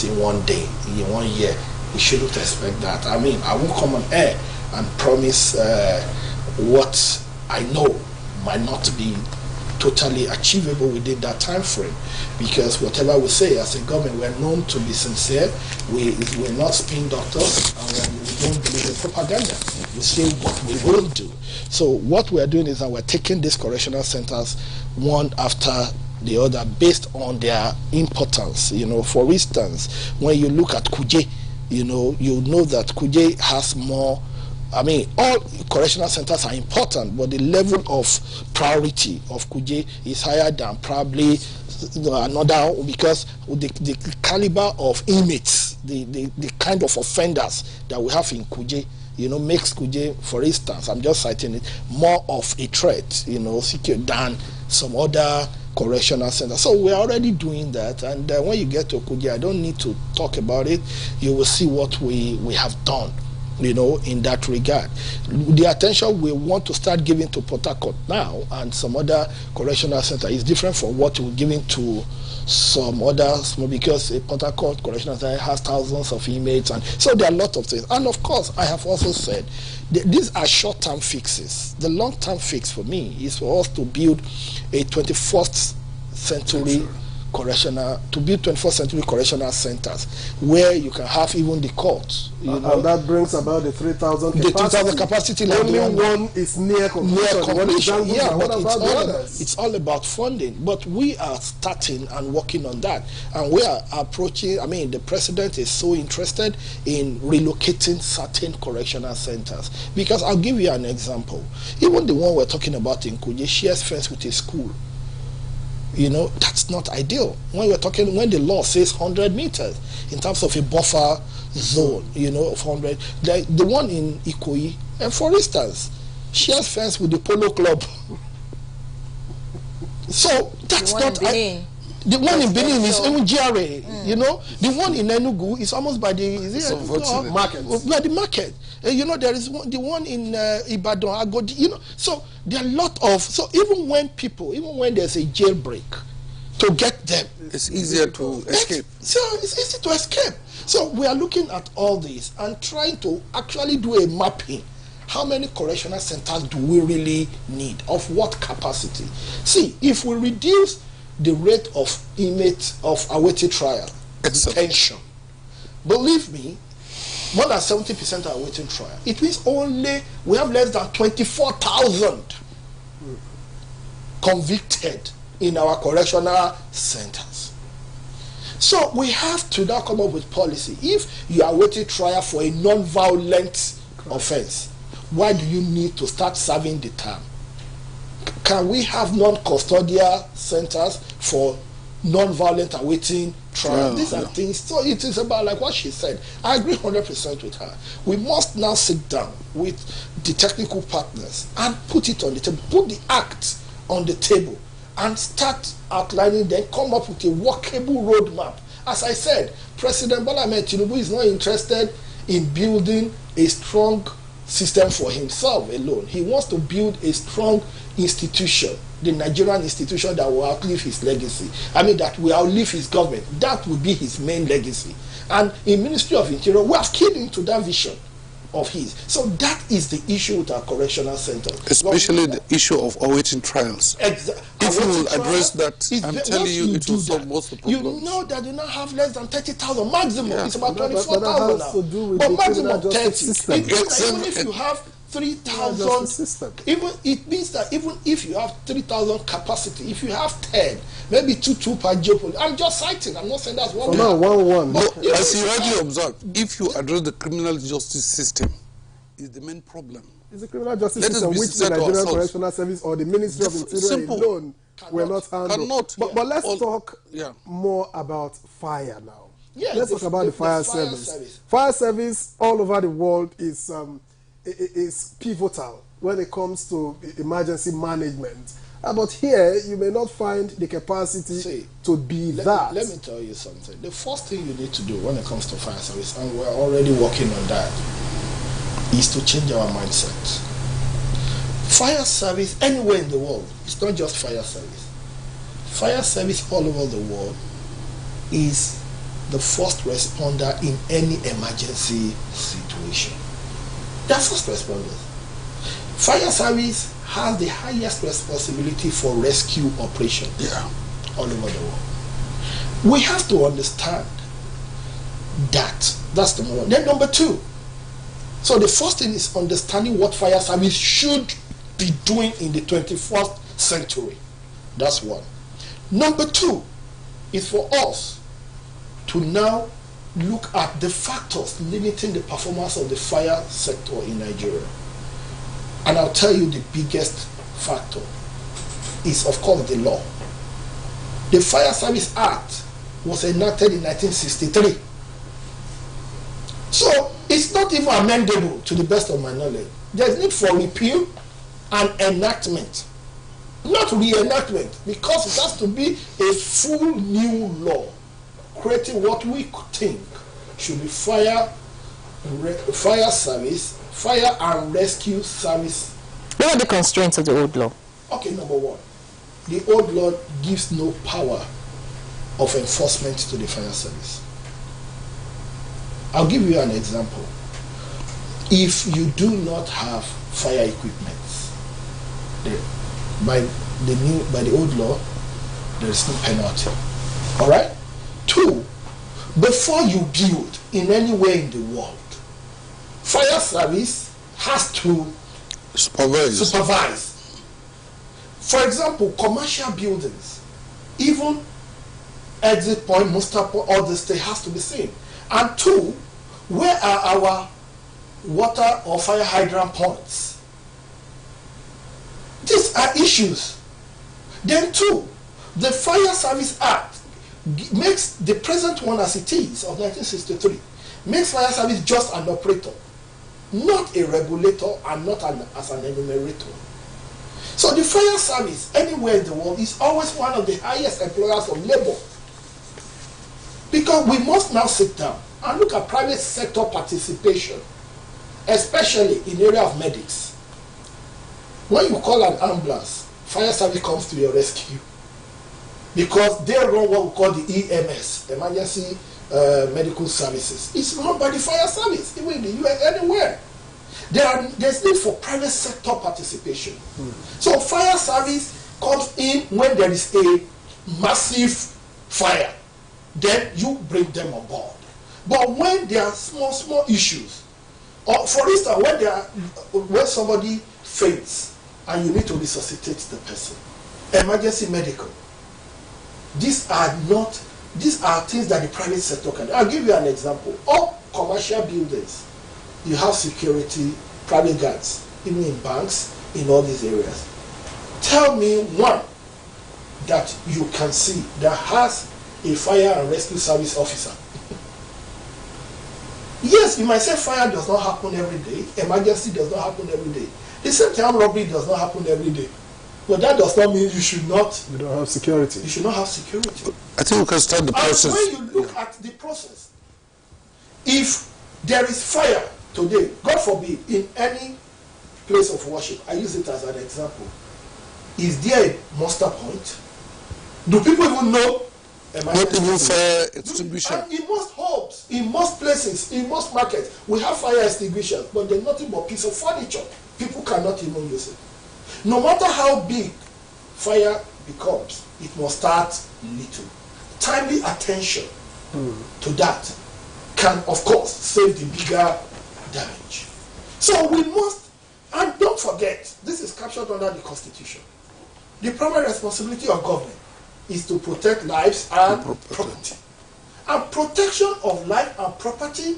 in one day, in 1 year. We shouldn't expect that. I mean, I won't come on air and promise what I know might not be totally achievable within that time frame, because whatever we say as a government, we're known to be sincere. We're not spin doctors, and we don't believe in propaganda. We say what we will do. So what we're doing is that we're taking these correctional centers one after the other based on their importance. You know, for instance, when you look at Kuje, you know that Kuje has more. I mean, all correctional centers are important, but the level of priority of Kuje is higher than probably another, because the caliber of inmates, the kind of offenders that we have in Kuje, you know, makes Kuje, for instance, I'm just citing it, more of a threat, you know, secure than some other correctional centers. So we're already doing that, and when you get to Kuje, I don't need to talk about it. You will see what we have done, you know, in that regard. The attention we want to start giving to Port Harcourt now and some other correctional center is different from what we're giving to some others, because a Port Harcourt correctional center has thousands of inmates, and so there are a lot of things. And of course, I have also said these are short-term fixes. The long-term fix for me is for us to build a 21st century correctional, to build 21st century correctional centers where you can have even the courts. And that brings about the 3,000 capacity. The 2,000 capacity. Like only one is near completion. Yeah, but it's all about funding. But we are starting and working on that. And we are approaching, I mean, the president is so interested in relocating certain correctional centers. Because I'll give you an example. Even the one we're talking about in Kuje shares fence with a school. You know, that's not ideal. When the law says 100 meters in terms of a buffer zone, you know, of 100. The one in Ikoyi, and for instance, shares fence with the polo club. So that's not. The one in Benin is even GRA, you know. The one in Enugu is almost by the market. By the market. You know, there is the one in Ibadan, Agodi, you know. So there are a lot of, so even when there's a jailbreak, to get them, it's easier to escape. So it's easy to escape. So we are looking at all this and trying to actually do a mapping. How many correctional centers do we really need? Of what capacity? See, if we reduce the rate of inmates of awaiting trial, detention, believe me, more than 70% are awaiting trial. It means only we have less than 24,000 convicted in our correctional centers. So we have to now come up with policy. If you are awaiting trial for a non-violent offense, why do you need to start serving the term? Can we have non-custodial centers for non-violent awaiting trial? These are things. So it is about, like what she said. I agree 100% with her. We must now sit down with the technical partners and put it on the table, put the act on the table, and start outlining, then come up with a workable roadmap. As I said, President Bola Ahmed Tinubu is not interested in building a strong system for himself alone. He wants to build a strong institution, the Nigerian institution that will outlive his legacy. I mean, that will outlive his government. That will be his main legacy. And in Ministry of Interior, we have keyed into that vision of his. So that is the issue with our correctional centers. Especially the issue of awaiting trials. Exactly. If you will address that, I'm telling you, it will solve most of the problems. You know that you now have less than 30,000 maximum. Yeah. It's about 24,000 now. But maximum 30. System. It means that even if you have 3,000, it means that even if you have 3,000 capacity, if you have 10, maybe two per jail. I'm just citing. I'm not saying that's one. No, one. But as you rightly observed, if you address the criminal justice system, is the main problem. It's the criminal justice system which the Nigerian Correctional Service or the Ministry of Interior alone will not handle. But let's talk more about fire now. Yeah, let's talk about the fire service. Fire service all over the world is pivotal when it comes to emergency management. But here, you may not find the capacity to be that. Let me tell you something. The first thing you need to do when it comes to fire service, and we're already working on that, is to change our mindset. Fire service anywhere in the world, it's not just fire service. Fire service all over the world is the first responder in any emergency situation. They are first responders. Fire service has the highest responsibility for rescue operation all over the world. We have to understand that. That's number one. Then number two. So the first thing is understanding what fire service should be doing in the 21st century. That's one. Number two is for us to now look at the factors limiting the performance of the fire sector in Nigeria. And I'll tell you the biggest factor is, of course, the law. The Fire Service Act was enacted in 1963. So it's not even amendable to the best of my knowledge. There's need for repeal and enactment, not reenactment, because it has to be a full new law creating what we think should be fire service, fire and rescue service. What are the constraints of the old law? Okay, number one, the old law gives no power of enforcement to the fire service. I'll give you an example. If you do not have fire equipment, by the old law, there is no penalty. All right. Two, before you build in anywhere in the world, fire service has to supervise. For example, commercial buildings, even exit point, muster point, all this thing has to be seen. And two, where are our water or fire hydrant points? These are issues. Then two, the Fire Service Act makes the present one as it is of 1963, makes fire service just an operator, not a regulator and not as an enumerator. So the fire service anywhere in the world is always one of the highest employers of labor. Because we must now sit down and look at private sector participation, especially in the area of medics. When you call an ambulance, fire service comes to your rescue. Because they run what we call the EMS, Emergency Medical Services. It's run by the fire service, even in the US, anywhere. There's need for private sector participation. So fire service comes in when there is a massive fire. Then you bring them on board. But when there are small issues, or for instance, when somebody faints and you need to resuscitate the person, emergency medical, these are things that the private sector can do. I'll give you an example. All commercial buildings, you have security, private guards, even in banks, in all these areas. Tell me one that you can see that has a fire and rescue service officer. Yes, you might say fire does not happen every day, emergency does not happen every day. The same time robbery does not happen every day. But that does not mean you should not. You don't have security. You should not have security. I think we can start the process. And when you look at the process, if there is fire today, God forbid, in any place of worship, I use it as an example, is there a muster point? Do people even know? Not even fire extinguisher. And in most homes, in most places, in most markets, we have fire extinguishers, but they're nothing but piece of furniture. People cannot even use it. No matter how big fire becomes, it must start little. Timely attention to that can, of course, save the bigger damage. So we must, and don't forget, this is captured under the Constitution. The primary responsibility of government is to protect lives and property. And protection of life and property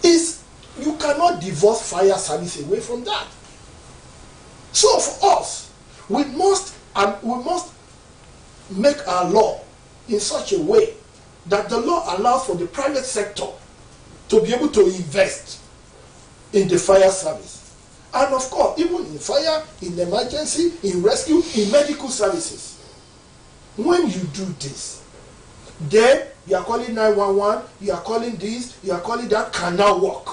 is, you cannot divorce fire service away from that. So for us, we must make our law in such a way that the law allows for the private sector to be able to invest in the fire service. And of course, even in fire, in emergency, in rescue, in medical services. When you do this, then you are calling 911, you are calling this, you are calling that, cannot work.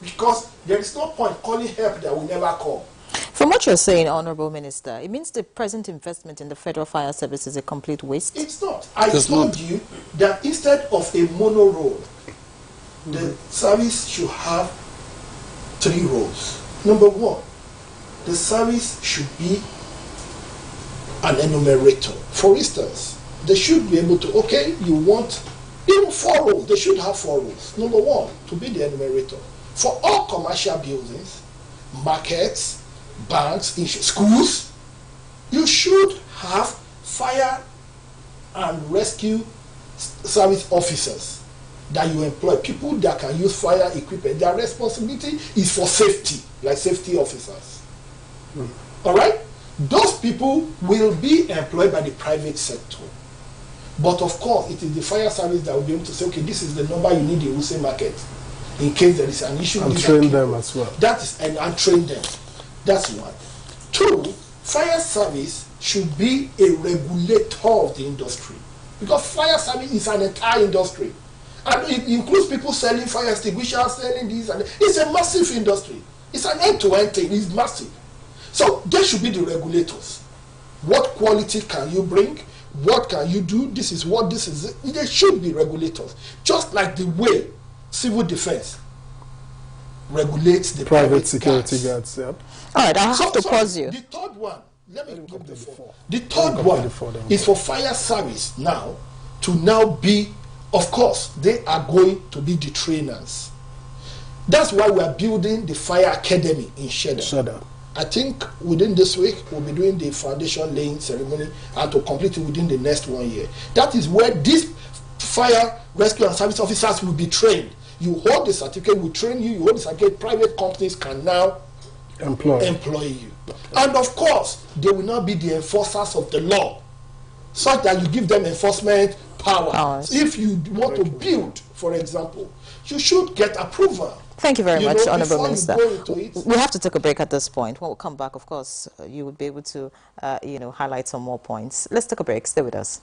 Because there is no point calling help that will never come. From what you're saying, Honorable Minister, it means the present investment in the Federal Fire Service is a complete waste? It's not. I told you that instead of a mono role, the service should have 3 roles. Number 1, the service should be an enumerator. For instance, they should be able to, okay, you want even 4 roles. They should have 4 roles. Number 1, to be the enumerator. For all commercial buildings, markets, banks, schools, you should have fire and rescue service officers that you employ, people that can use fire equipment. Their responsibility is for safety, like safety officers. All right? Those people will be employed by the private sector. But of course, it is the fire service that will be able to say, okay, this is the number you need in Wuse Market in case there is an issue. And train them as well. That is, and train them. That's 1. 2, fire service should be a regulator of the industry. Because fire service is an entire industry. And it includes people selling fire extinguishers, selling this and that. It's a massive industry. It's an end-to-end thing. It's massive. So they should be the regulators. What quality can you bring? What can you do? This is what this is. They should be regulators. Just like the way civil defense regulates the private security guards. Yep. All right, I have to pause you. The third one, let me give the 4. The third one is for fire service now to now be, of course, they are going to be the trainers. That's why we are building the Fire Academy in Sheda. I think within this week, we'll be doing the foundation laying ceremony and to complete it within the next 1 year. That is where these fire rescue and service officers will be trained. You hold the certificate, we train you, you hold the certificate, private companies can now employ you. And of course, they will not be the enforcers of the law, such that you give them enforcement powers. If you want to build, for example, you should get approval. Thank you very much, Honorable Minister. We have to take a break at this point. When we come back, of course, you would be able to, highlight some more points. Let's take a break. Stay with us.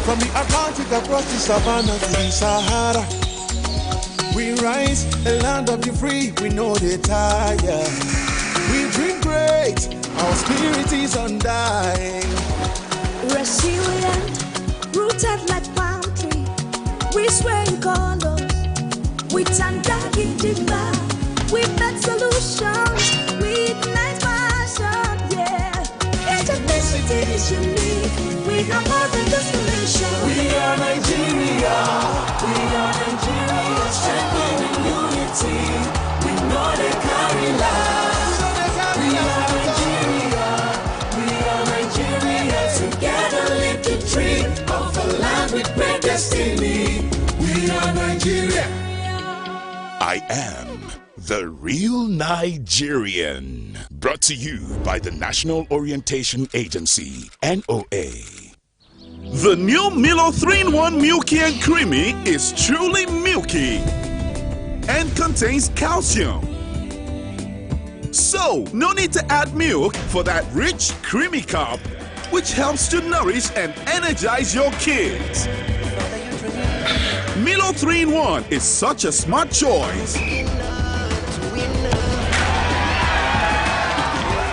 From the Atlantic across the savannah to the Sahara, we rise, a land of the free, we know they tire. We dream great, our spirit is undying. Resilient, rooted like palm tree, we sway in colors, we turn dark into light, we make solutions, we ignite passion, yeah. Each ethnicity is unique, we have more than just a nation. We are Nigeria, strengthening unity, we know they carry life. We are Nigeria, together live the dream of a land with great destiny. We are Nigeria. I am the real Nigerian. Brought to you by the National Orientation Agency, NOA. The new Milo 3-in-1 Milky and Creamy is truly milky and contains calcium. So, no need to add milk for that rich, creamy cup, which helps to nourish and energize your kids. Milo 3-in-1 is such a smart choice.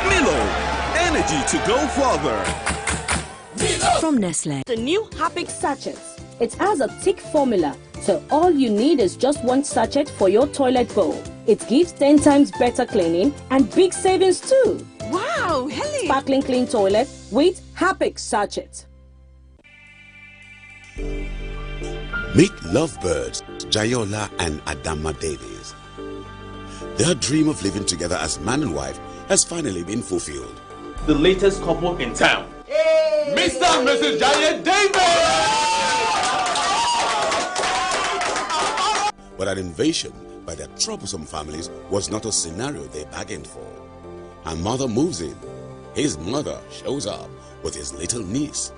Milo, energy to go further. From Nestle. The new Happy Sachets. It has a thick formula, so all you need is just 1 sachet for your toilet bowl. It gives 10 times better cleaning and big savings too. Wow, Helen! Sparkling clean toilet with Happy Sachet. Meet lovebirds Jayola and Adama Davies. Their dream of living together as man and wife has finally been fulfilled. The latest couple in town. Hey. Mr. and Mrs. Giant Davis! But an invasion by their troublesome families was not a scenario they bargained for. Her mother moves in. His mother shows up with his little niece.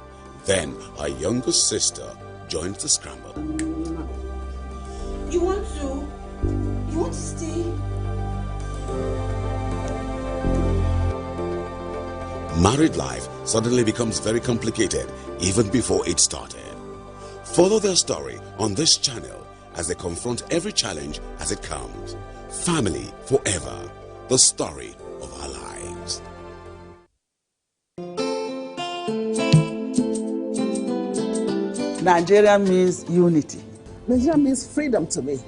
Then her younger sister joins the scramble. You want to stay? Married life suddenly becomes very complicated even before it started. Follow their story on this channel as they confront every challenge as it comes. Family forever, the story of our lives. Nigeria means unity. Nigeria means freedom to me.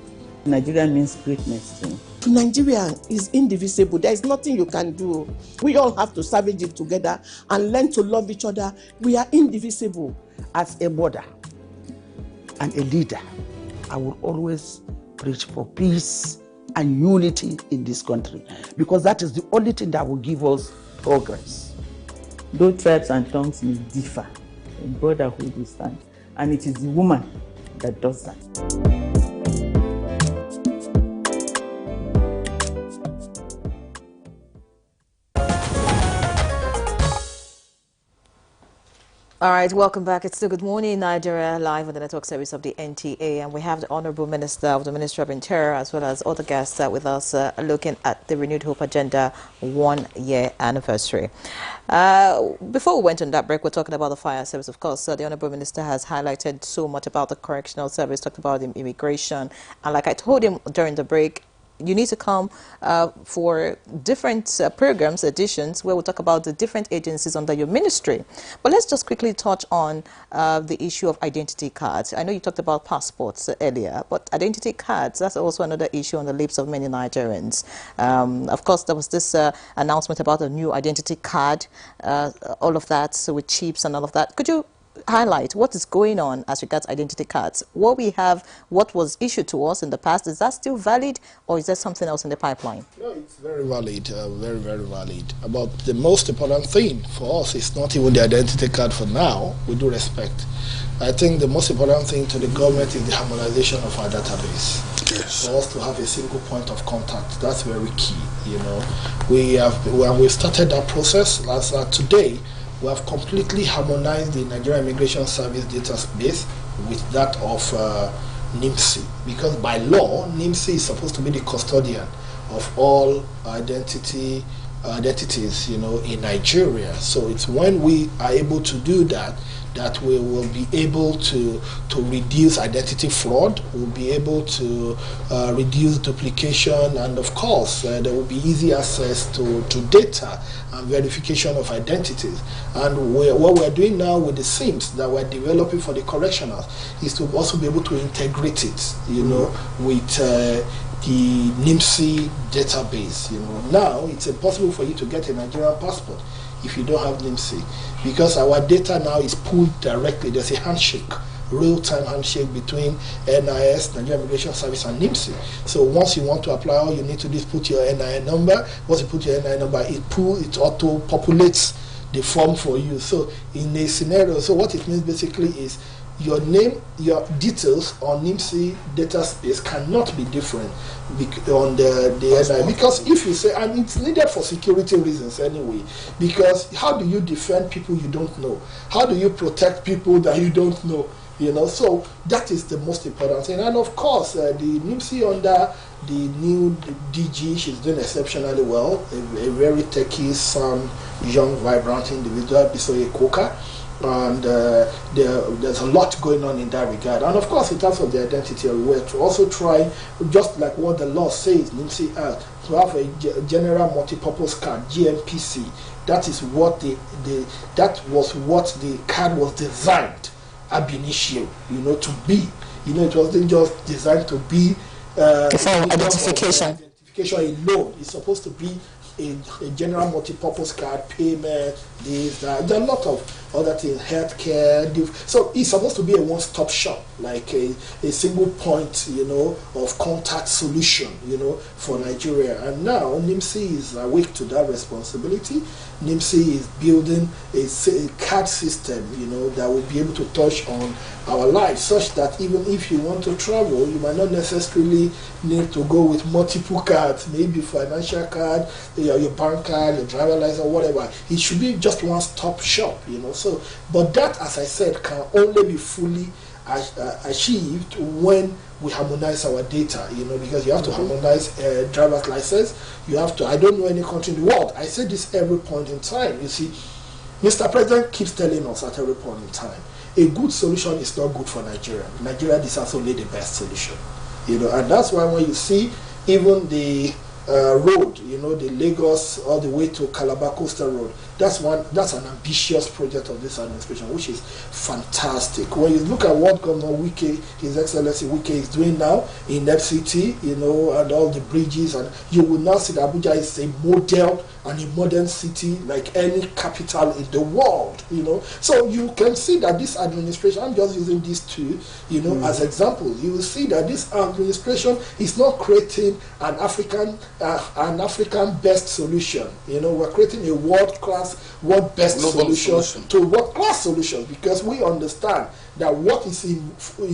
Nigeria means greatness to me. Nigeria is indivisible. There is nothing you can do. We all have to savage it together and learn to love each other. We are indivisible. As a mother and a leader, I will always preach for peace and unity in this country, because that is the only thing that will give us progress. Though tribes and tongues may differ, in brotherhood we stand. And it is the woman that does that. All right, welcome back. It's still Good Morning Nigeria, live on the network service of the NTA, and we have the Honorable Minister of the Ministry of Interior as well as other guests with us looking at the Renewed Hope Agenda 1-year anniversary. Before we went on that break, we're talking about the fire service. Of course, the Honorable Minister has highlighted so much about the correctional service, talked about immigration, and like I told him during the break, you need to come for different programs, editions, where we'll talk about the different agencies under your ministry. But let's just quickly touch on the issue of identity cards. I know you talked about passports earlier, but identity cards, that's also another issue on the lips of many Nigerians. Of course, there was this announcement about a new identity card, all of that, so with chips and all of that. Could you highlight what is going on as regards identity cards? What we have, what was issued to us in the past, is that still valid, or is there something else in the pipeline? No, it's very valid, very, very valid. But the most important thing for us is not even the identity card for now, with due respect. I think the most important thing to the government is the harmonization of our database. Yes. For us to have a single point of contact, that's very key. You know, when we started that process last today, we have completely harmonized the Nigerian Immigration Service database with that of NIMC, because by law, NIMC is supposed to be the custodian of all identities, you know, in Nigeria. So it's when we are able to do that, that we will be able to reduce identity fraud, we'll be able to reduce duplication, and of course there will be easy access to data and verification of identities. And what we're doing now with the SIMs that we're developing for the correctionals is to also be able to integrate it, you know, with the NIMC database. You know, now it's impossible for you to get a Nigerian passport if you don't have NIMC, because our data now is pulled directly. There's a handshake, real-time handshake between NIS, Nigerian Immigration Service, and NIMC. So once you want to apply, all you need to do is put your NIN number. Once you put your NIN number, it auto-populates the form for you. So in a scenario, so what it means basically is your name, your details on NIMC data space cannot be different on the NI, because if you say, and it's needed for security reasons anyway, because how do you defend people you don't know? How do you protect people that you don't know? You know, so that is the most important thing. And of course, the NIMC under the new DG, she's doing exceptionally well. A very techy, sound, young, vibrant individual, Bisoye Koka. And there's a lot going on in that regard. And of course, in terms of the identity, we're also trying, just like what the law says, NIMC Act, to have a general multipurpose card, GMPC. That is what that was what the card was designed ab initio, you know, to be. You know, it wasn't just designed to be identification. Identification alone. It's supposed to be a general multi-purpose card, payment, this, that. There are a lot of other things, healthcare. So it's supposed to be a one-stop shop, like a single point, you know, of contact solution, you know, for Nigeria. And now NIMC is awake to that responsibility. NIMC is building a card system, you know, that will be able to touch on our lives, such that even if you want to travel, you might not necessarily need to go with multiple cards, maybe financial card, your bank card, your driver license, whatever. It should be just one-stop shop, you know. So, but that, as I said, can only be fully achieved when we harmonize our data, you know, because you have to harmonize driver's license. You have to, I don't know any country in the world, I say this every point in time, you see, Mr. President keeps telling us at every point in time, a good solution is not good for Nigeria. Nigeria deserves only the best solution. And that's why when you see even the road, the Lagos all the way to Calabar Coastal Road, that's an ambitious project of this administration, which is fantastic. When you look at what Governor Wike, His Excellency Wike, is doing now in FCT, and all the bridges, and you will now see that Abuja is a model and a modern city like any capital in the world, So you can see that this administration, I'm just using these two, as examples. You will see that this administration is not creating an African best solution. We're creating a world-class, world-best solution to world-class solutions, because we understand that what is in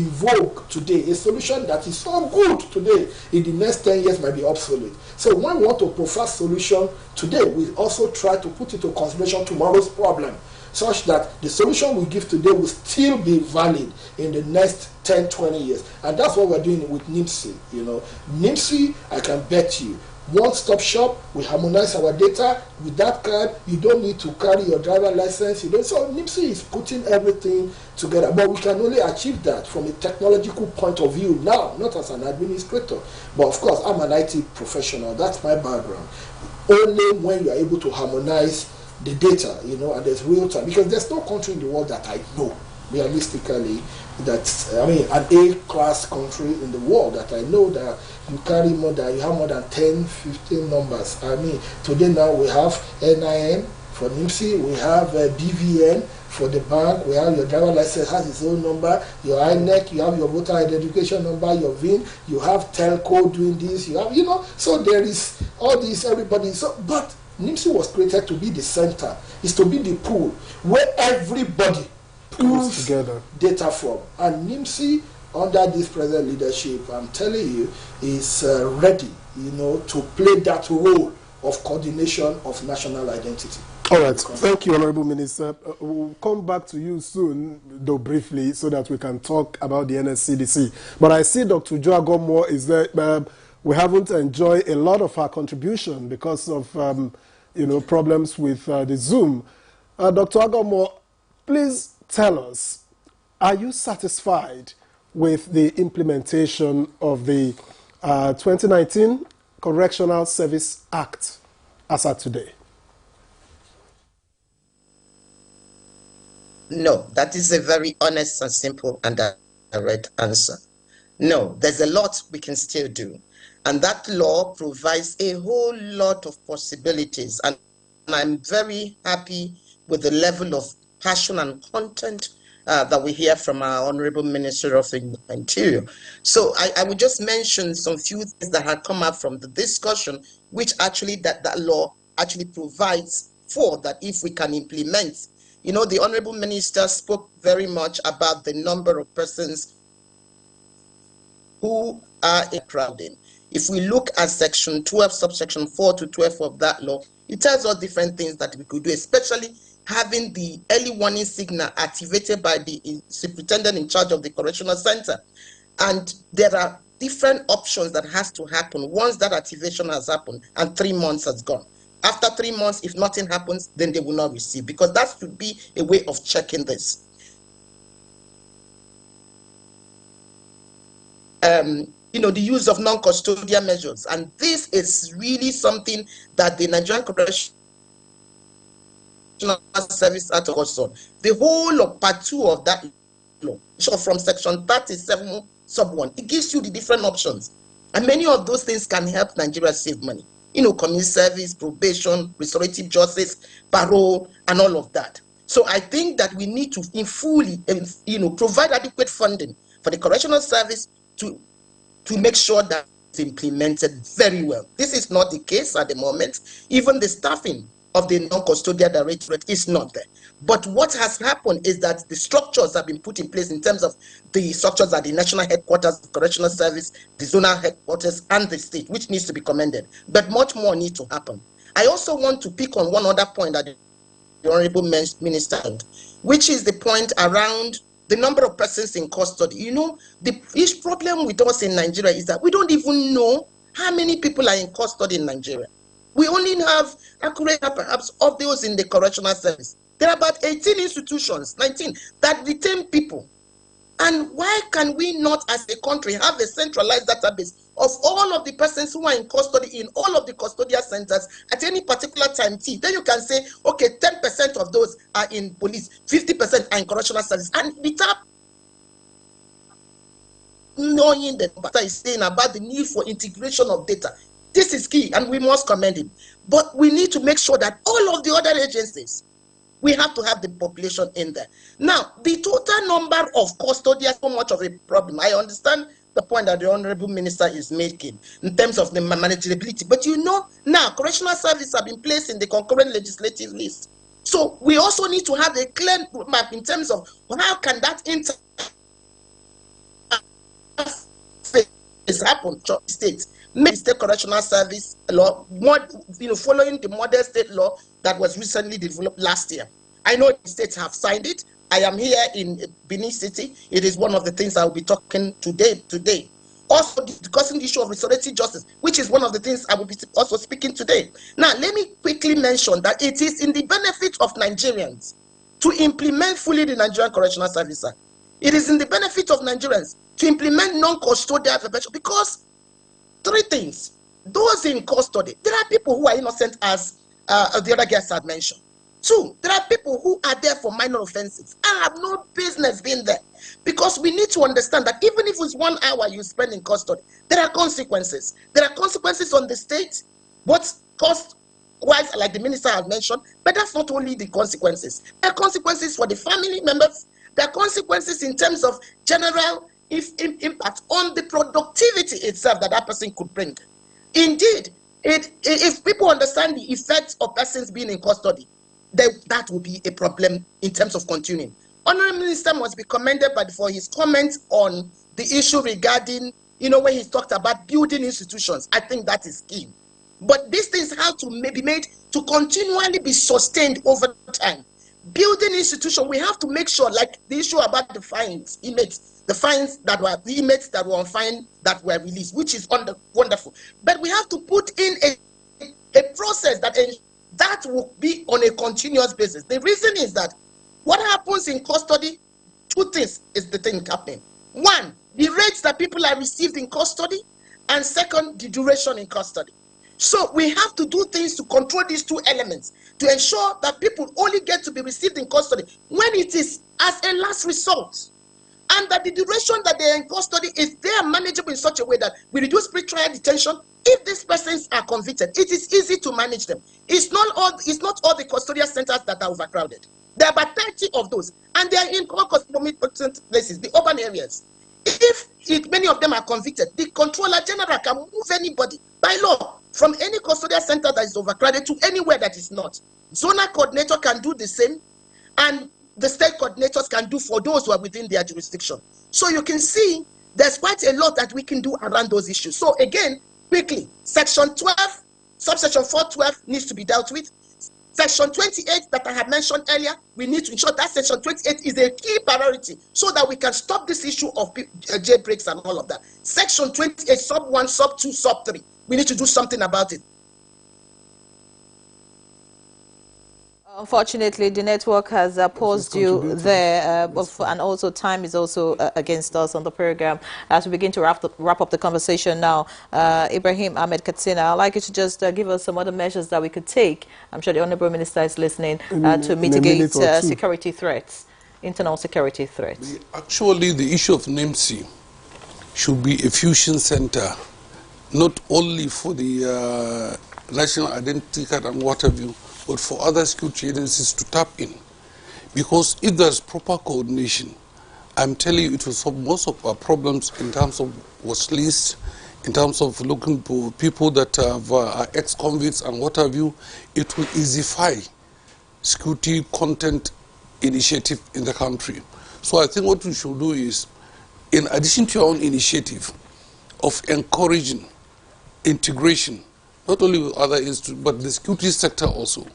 vogue today, a solution that is so good today, in the next 10 years might be obsolete. So when we want to prefer solution today, we also try to put into consideration tomorrow's problem, such that the solution we give today will still be valid in the next 10, 20 years. And that's what we're doing with NIMSI. NIMSI, I can bet you, one-stop shop. We harmonize our data. With that card, you don't need to carry your driver license. So NIMSI is putting everything together. But we can only achieve that from a technological point of view now, not as an administrator. But of course, I'm an IT professional. That's my background. Only when you are able to harmonize the data, and there's real time. Because there's no country in the world that I know, realistically, that's, an A-class country in the world that I know that you have more than 10, 15 numbers. Today now we have NIN for NIMSI, we have BVN for the bank, we have your driver license has its own number, your INEC, you have your voter identification number, your VIN, you have telco doing this, you have, so there is all this, everybody. But NIMSI was created to be the center, is to be the pool where everybody pulls together data from. And NIMSI, under this present leadership, I'm telling you, is ready, to play that role of coordination of national identity. All right. Thank you, Honorable Minister. We'll come back to you soon, though briefly, so that we can talk about the NSCDC. But I see Dr. Joe Agomwo is there. We haven't enjoyed a lot of her contribution because of, problems with the Zoom. Dr. Agomwo, please tell us, are you satisfied with the implementation of the 2019 Correctional Service Act as at today? No, that is a very honest and simple and direct answer. No, there's a lot we can still do. And that law provides a whole lot of possibilities. And I'm very happy with the level of passion and content that we hear from our Honorable Minister of Interior. So I would just mention some few things that had come up from the discussion, which actually that law actually provides for, that if we can implement. The Honorable Minister spoke very much about the number of persons who are in crowding. If we look at Section 12, subsection 4 to 12 of that law, it tells us different things that we could do, especially having the early warning signal activated by the superintendent in charge of the correctional center. And there are different options that has to happen once that activation has happened and 3 months has gone. After 3 months, if nothing happens, then they will not receive, because that should be a way of checking this. The use of non-custodial measures. And this is really something that the Nigerian Correctional Service Act goes on. The whole of Part 2 of that law, so from Section 37, sub 1, it gives you the different options. And many of those things can help Nigeria save money. Community service, probation, restorative justice, parole, and all of that. So I think that we need to fully, provide adequate funding for the correctional service to make sure that it's implemented very well. This is not the case at the moment. Even the staffing of the non-custodial directorate is not there. But what has happened is that the structures have been put in place in terms of the structures at the national headquarters, the correctional service, the zonal headquarters, and the state, which needs to be commended. But much more needs to happen. I also want to pick on one other point that the Honorable Minister, which is the point around the number of persons in custody. The each problem with us in Nigeria is that we don't even know how many people are in custody in Nigeria. We only have accurate perhaps of those in the correctional service. There are about 18 institutions, 19, that detain people. And why can we not, as a country, have a centralized database of all of the persons who are in custody in all of the custodial centers at any particular time T? Then you can say, okay, 10% of those are in police, 50% are in correctional service. And without knowing that Bata is saying about the need for integration of data, this is key, and we must commend him. But we need to make sure that all of the other agencies, we have to have the population in there. Now, the total number of custodians is so much of a problem. I understand the point that the Honorable Minister is making in terms of the manageability. But you know, now, correctional services have been placed in the concurrent legislative list. So we also need to have a clear map in terms of how can that interface happen to states. Maybe state correctional service law, following the model state law that was recently developed last year. I know the states have signed it. I am here in Benin City. It is one of the things I will be talking today. Also discussing the issue of restorative justice, which is one of the things I will be also speaking today. Now, let me quickly mention that it is in the benefit of Nigerians to implement fully the Nigerian Correctional Service Act. It is in the benefit of Nigerians to implement non-custodial prevention, because three things. Those in custody, there are people who are innocent, as the other guests had mentioned. Two, there are people who are there for minor offenses and have no business being there. Because we need to understand that even if it's 1 hour you spend in custody, there are consequences. There are consequences on the state, but cost-wise, like the minister has mentioned, but that's not only the consequences. There are consequences for the family members. There are consequences in terms of general impact on the productivity itself that person could bring. Indeed, if people understand the effects of persons being in custody, then that will be a problem in terms of continuing. Honorable Minister must be commended for his comments on the issue regarding, when he talked about building institutions. I think that is key. But these things have to be made to continually be sustained over time. Building institution, we have to make sure, like the issue about the fines, inmates, the inmates that were on fine that were released, which is wonderful. But we have to put in a process that will be on a continuous basis. The reason is that what happens in custody, two things is the thing happening. One, the rates that people are received in custody, and second, the duration in custody. So we have to do things to control these two elements to ensure that people only get to be received in custody when it is as a last resort, and that the duration that they are in custody is manageable in such a way that we reduce pre-trial detention. If these persons are convicted, it is easy to manage them. It's not all the custodial centers that are overcrowded. There are about 30 of those, and they are in cosmopolitan places, the urban areas. If many of them are convicted, the Controller General can move anybody by law from any custodial center that is overcrowded to anywhere that is not. Zonal coordinator can do the same, and the state coordinators can do for those who are within their jurisdiction. So you can see there's quite a lot that we can do around those issues. So again, quickly, Section 12, subsection 412 needs to be dealt with. Section 28 that I had mentioned earlier, we need to ensure that Section 28 is a key priority so that we can stop this issue of jailbreaks and all of that. Section 28, sub 1, sub 2, sub 3. We need to do something about it. Unfortunately, the network has paused you there, and also time is also against us on the program. As we begin to wrap up the conversation now, Ibrahim Ahmed Katsina, I'd like you to just give us some other measures that we could take. I'm sure the Honorable Minister is listening, to mitigate security threats, internal security threats. Actually, the issue of NMC should be a fusion center, not only for the national identity card and what have you, but for other security agencies to tap in. Because if there's proper coordination, I'm telling you, it will solve most of our problems in terms of what's least, in terms of looking for people that have ex-convicts and what have you. It will easify security content initiative in the country. So I think what we should do is, in addition to our own initiative of encouraging integration, not only with other institutes, but the security sector also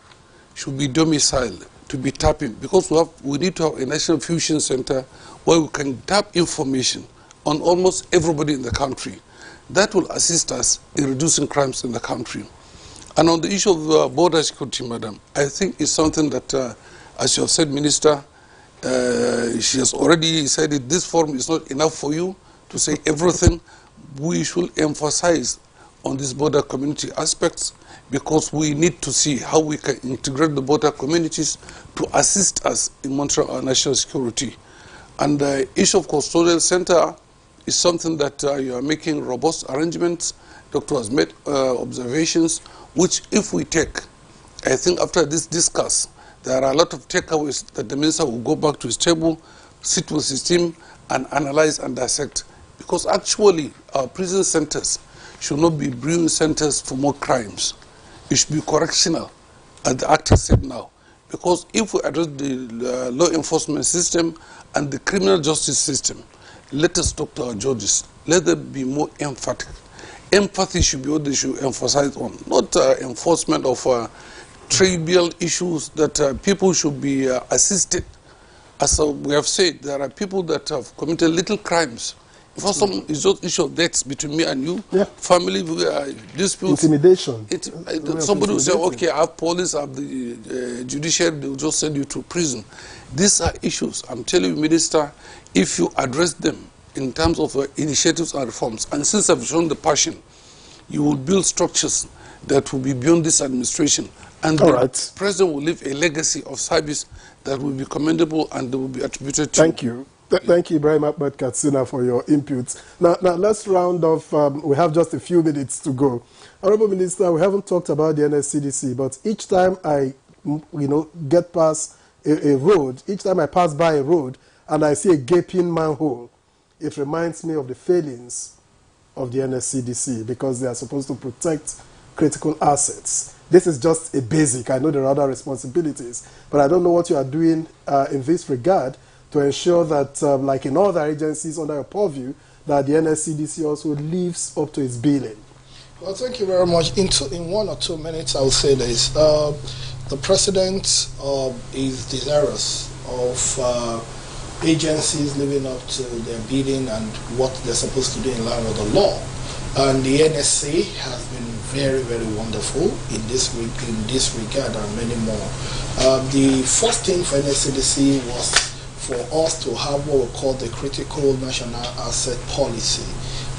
should be domiciled to be tapping, because we need to have a national fusion center where we can tap information on almost everybody in the country. That will assist us in reducing crimes in the country. And on the issue of border security, madam, I think it's something that As you have said, Minister, she has already said it, this forum is not enough for you to say everything. We should emphasize on these border community aspects, because we need to see how we can integrate the border communities to assist us in monitoring our national security. And the issue of custodial center is something that you are making robust arrangements. Doctor has made observations, which if we take, I think after this discuss, there are a lot of takeaways that the minister will go back to his table, sit with his team, and analyze and dissect. Because actually, our prison centers should not be brewing centers for more crimes. It should be correctional, as the actor said now. Because if we address the law enforcement system and the criminal justice system, let us talk to our judges. Let them be more emphatic. Empathy should be what they should emphasize on, not enforcement of trivial issues that people should be assisted. As we have said, there are people that have committed little crimes. For some, it's just issue of debts between me and you, family disputes. Intimidation. Somebody will say, okay, I have police, I have the judiciary, they will just send you to prison. These are issues, I'm telling you, Minister, if you address them in terms of initiatives and reforms, and since I've shown the passion, you will build structures that will be beyond this administration. And the president will leave a legacy of service that will be commendable and that will be attributed to. Thank you. Thank you, Ibrahim Ahmed Katsina, for your inputs. Now let's round off. We have just a few minutes to go. Honorable Minister, we haven't talked about the NSCDC, but each time I, get past a road, each time I pass by a road and I see a gaping manhole, it reminds me of the failings of the NSCDC, because they are supposed to protect critical assets. This is just a basic. I know there are other responsibilities, but I don't know what you are doing in this regard to ensure that, like in other agencies under your purview, that the NSCDC also lives up to its billing. Well, thank you very much. In 1 or 2 minutes, I will say this. The President is desirous of agencies living up to their billing and what they're supposed to do in line with the law. And the NSA has been very, very wonderful in this regard and many more. The first thing for NSCDC was for us to have what we call the critical national asset policy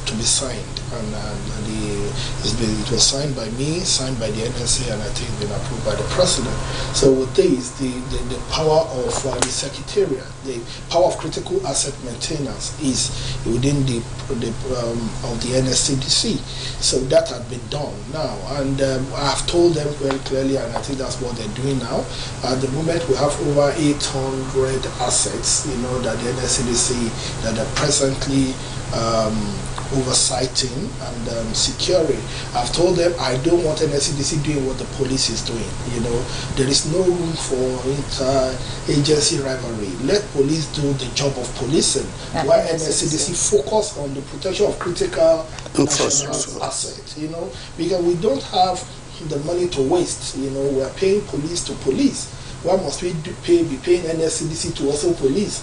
to be signed, and it was signed by me, signed by the NSA, and I think been approved by the President. So with this, the power of the Secretariat, the power of critical asset maintenance is within the of the NSCDC. So that had been done now, and I have told them very clearly, and I think that's what they're doing now. At the moment, we have over 800 assets, that the NSCDC that are presently oversighting and securing. I've told them I don't want NSCDC doing what the police is doing. There is no room for inter-agency rivalry. Let police do the job of policing, while NSCDC focus on the protection of critical national assets. Because we don't have the money to waste. We are paying police to police. Why must we be paying NSCDC to also police?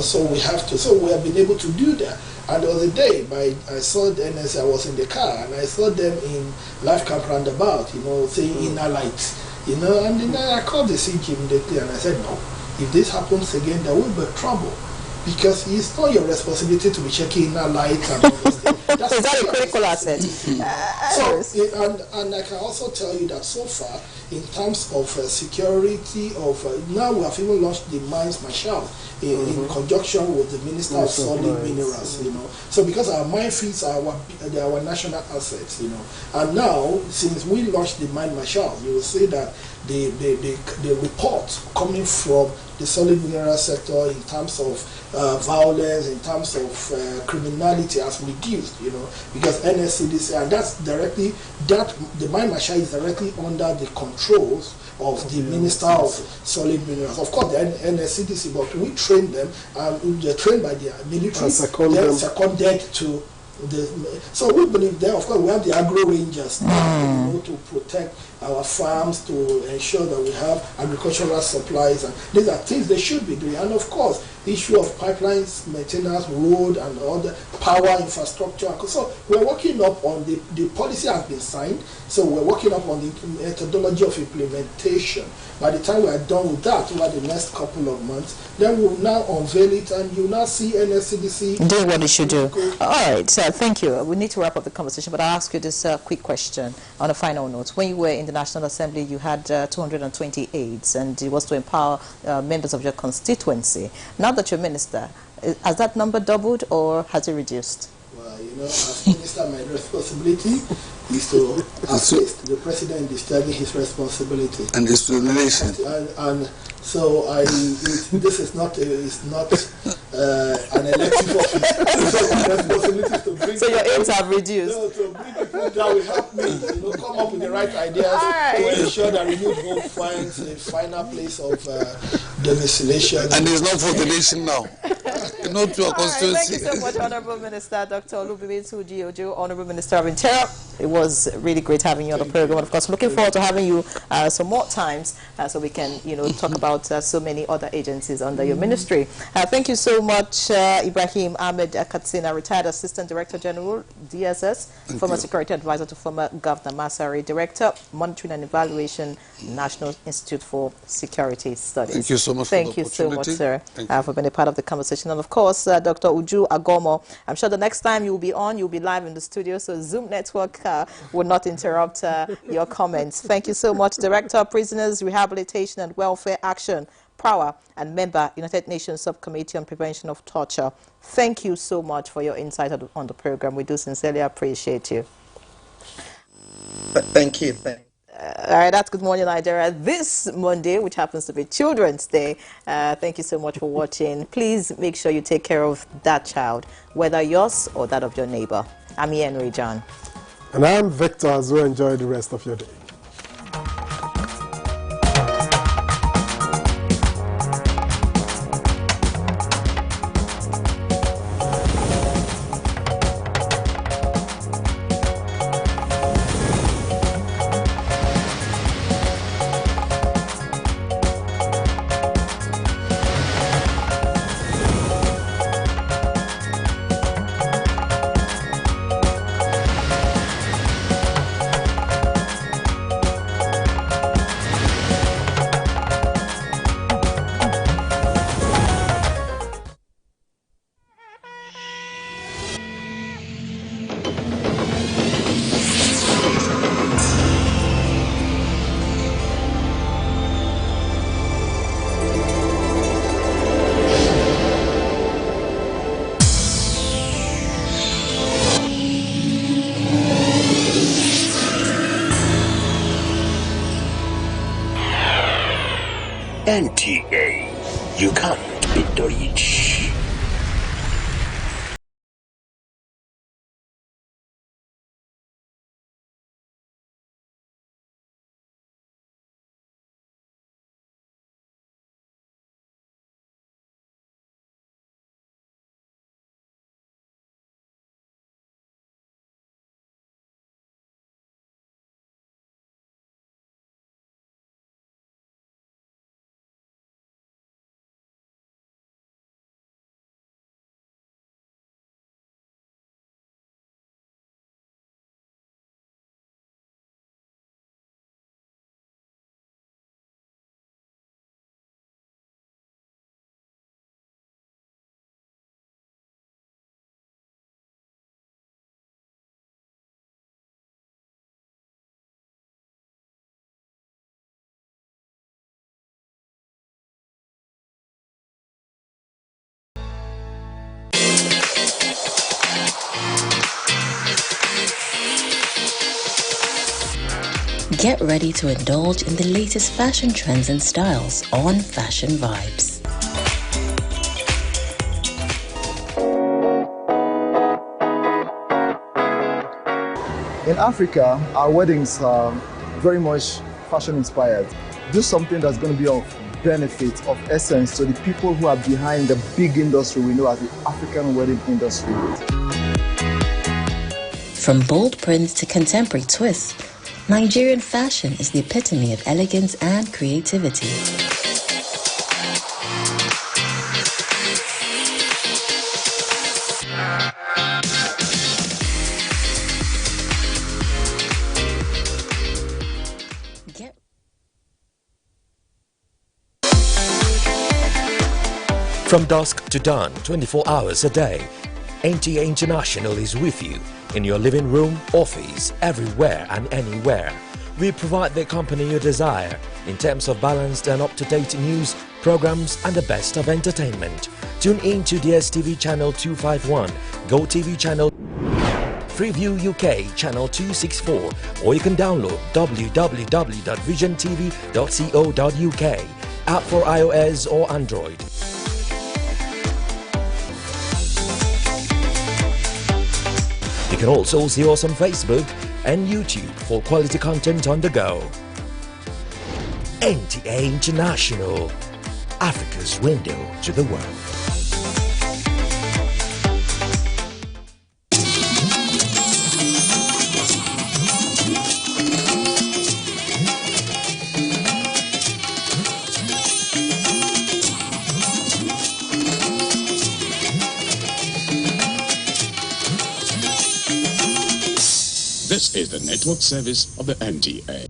So we have to. So we have been able to do that. And the other day, I saw the NSA, I was in the car, and I saw them in Life Camp Roundabout, saying inner light, and then I called the CG immediately, and I said, no, if this happens again, there will be trouble. Because it's not your responsibility to be checking inner lights and all those things. Is that a critical asset? And I can also tell you that so far, in terms of security, now we have even launched the Mines Marshal in conjunction with the Minister of Solid Minerals. So because our mine fields are our national assets, and now since we launched the Mine Marshal, you will see that the report coming from the solid mineral sector in terms of violence, in terms of criminality has reduced, because NSCDC, and that's directly, the Mine Marshal is directly under the controls of the Minister of Solid Minerals. Of course, the NSCDC, but we train them, and they're trained by the military, they're seconded to so we believe that, of course, we have the agro rangers to protect our farms, to ensure that we have agricultural supplies, and these are things they should be doing. And of course, issue of pipelines, maintenance, road, and other power infrastructure. So we're working up on the policy has been signed, so we're working up on the methodology of implementation. By the time we are done with that, over the next couple of months, then we'll now unveil it, and you'll now see NSCDC doing what it should do. All right, so thank you. We need to wrap up the conversation, but I'll ask you this quick question on a final note. When you were in the National Assembly, you had 220 aides, and it was to empower members of your constituency. Now that you're minister, has that number doubled or has it reduced? Well, you know, as minister, my responsibility is to assist the president discharging his responsibility and his relation. And so this is not an elective office. So responsibility is to bring. So your aims have reduced. No, to bring people that will help me, come up with the right ideas to ensure that Renewed Hope finds a final place of domiciliation. And it's not for the nation now. Not to our constituency. Thank you so much, Honorable Minister Dr. Olubimi Tuji-Ojo, Honorable Minister of Interior. It was really great having you on the program. And of course, looking forward to having you some more times so we can, talk about so many other agencies under your ministry. Thank you so much, Ibrahim Ahmed Katsina, retired Assistant Director General, DSS, former Security Advisor to former Governor Masari, Director, Monitoring and Evaluation, National Institute for Security Studies. Thank you so much for the opportunity. Thank you so much, sir, for being a part of the conversation. And of course, Dr. Uju Agomo, I'm sure the next time you'll be live in the studio, so Zoom network will not interrupt your comments. Thank you so much, Director of Prisoners, Rehabilitation and Welfare Action, PROWA, and member, United Nations Subcommittee on Prevention of Torture. Thank you so much for your insight on the program. We do sincerely appreciate you. Thank you. All right, that's Good Morning Nigeria this Monday, which happens to be Children's Day. Thank you so much for watching. Please make sure you take care of that child, whether yours or that of your neighbor. I'm Ian Rejan. And I'm Victor, as well. Enjoy the rest of your day. NTA, you can't beat the rich. Get ready to indulge in the latest fashion trends and styles on Fashion Vibes. In Africa, our weddings are very much fashion inspired. Do something that's going to be of benefit, of essence to the people who are behind the big industry we know as the African wedding industry. From bold prints to contemporary twists, Nigerian fashion is the epitome of elegance and creativity. From dusk to dawn, 24 hours a day, NTA International is with you in your living room, office, everywhere and anywhere. We provide the company you desire in terms of balanced and up-to-date news, programs and the best of entertainment. Tune in to DSTV channel 251, GoTV channel, Freeview UK channel 264, or you can download www.visiontv.co.uk, app for iOS or Android. You can also see us on Facebook and YouTube for quality content on the go. NTA International, Africa's window to the world. This is the network service of the NTA.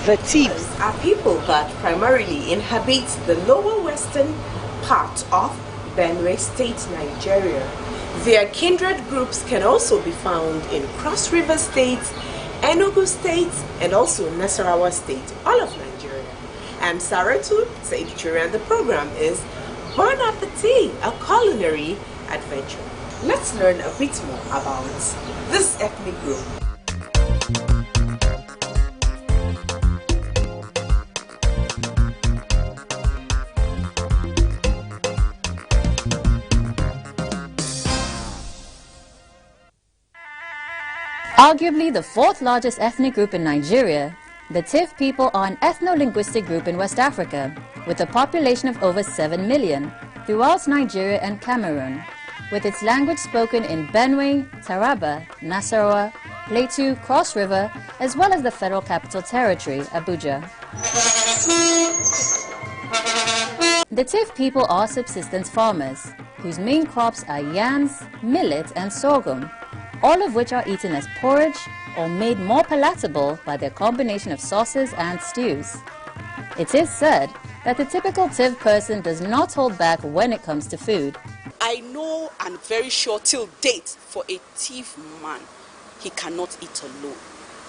The Tivs are people that primarily inhabit the lower western part of Benue State, Nigeria. Their kindred groups can also be found in Cross River State, Enugu State, and also Nasarawa State, all of Nigeria. I'm Saratu, the editor, and the program is Bon Appetit, a culinary adventure. Let's learn a bit more about this ethnic group. Arguably the fourth largest ethnic group in Nigeria, the Tiv people are an ethno-linguistic group in West Africa with a population of over 7 million throughout Nigeria and Cameroon, with its language spoken in Benue, Taraba, Nasarawa, Plateau, Cross River, as well as the Federal Capital Territory, Abuja. The Tiv people are subsistence farmers, whose main crops are yams, millet and sorghum, all of which are eaten as porridge or made more palatable by their combination of sauces and stews. It is said that the typical Tiv person does not hold back when it comes to food. I know and very sure till date for a Tiv man, he cannot eat alone.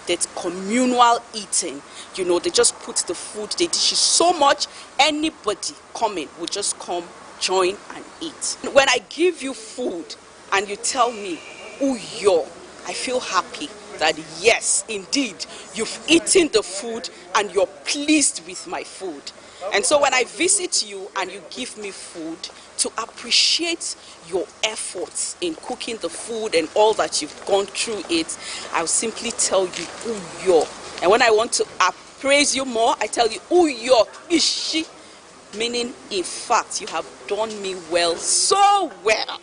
That's communal eating. You know, they just put the food, they dish it so much, anybody coming will just come, join and eat. When I give you food and you tell me, Uyo, I feel happy that yes, indeed, you've eaten the food and you're pleased with my food. And so when I visit you and you give me food to appreciate your efforts in cooking the food and all that you've gone through it, I'll simply tell you Uyo. And when I want to appraise you more, I tell you Uyo Ishi, meaning in fact you have done me well, so well.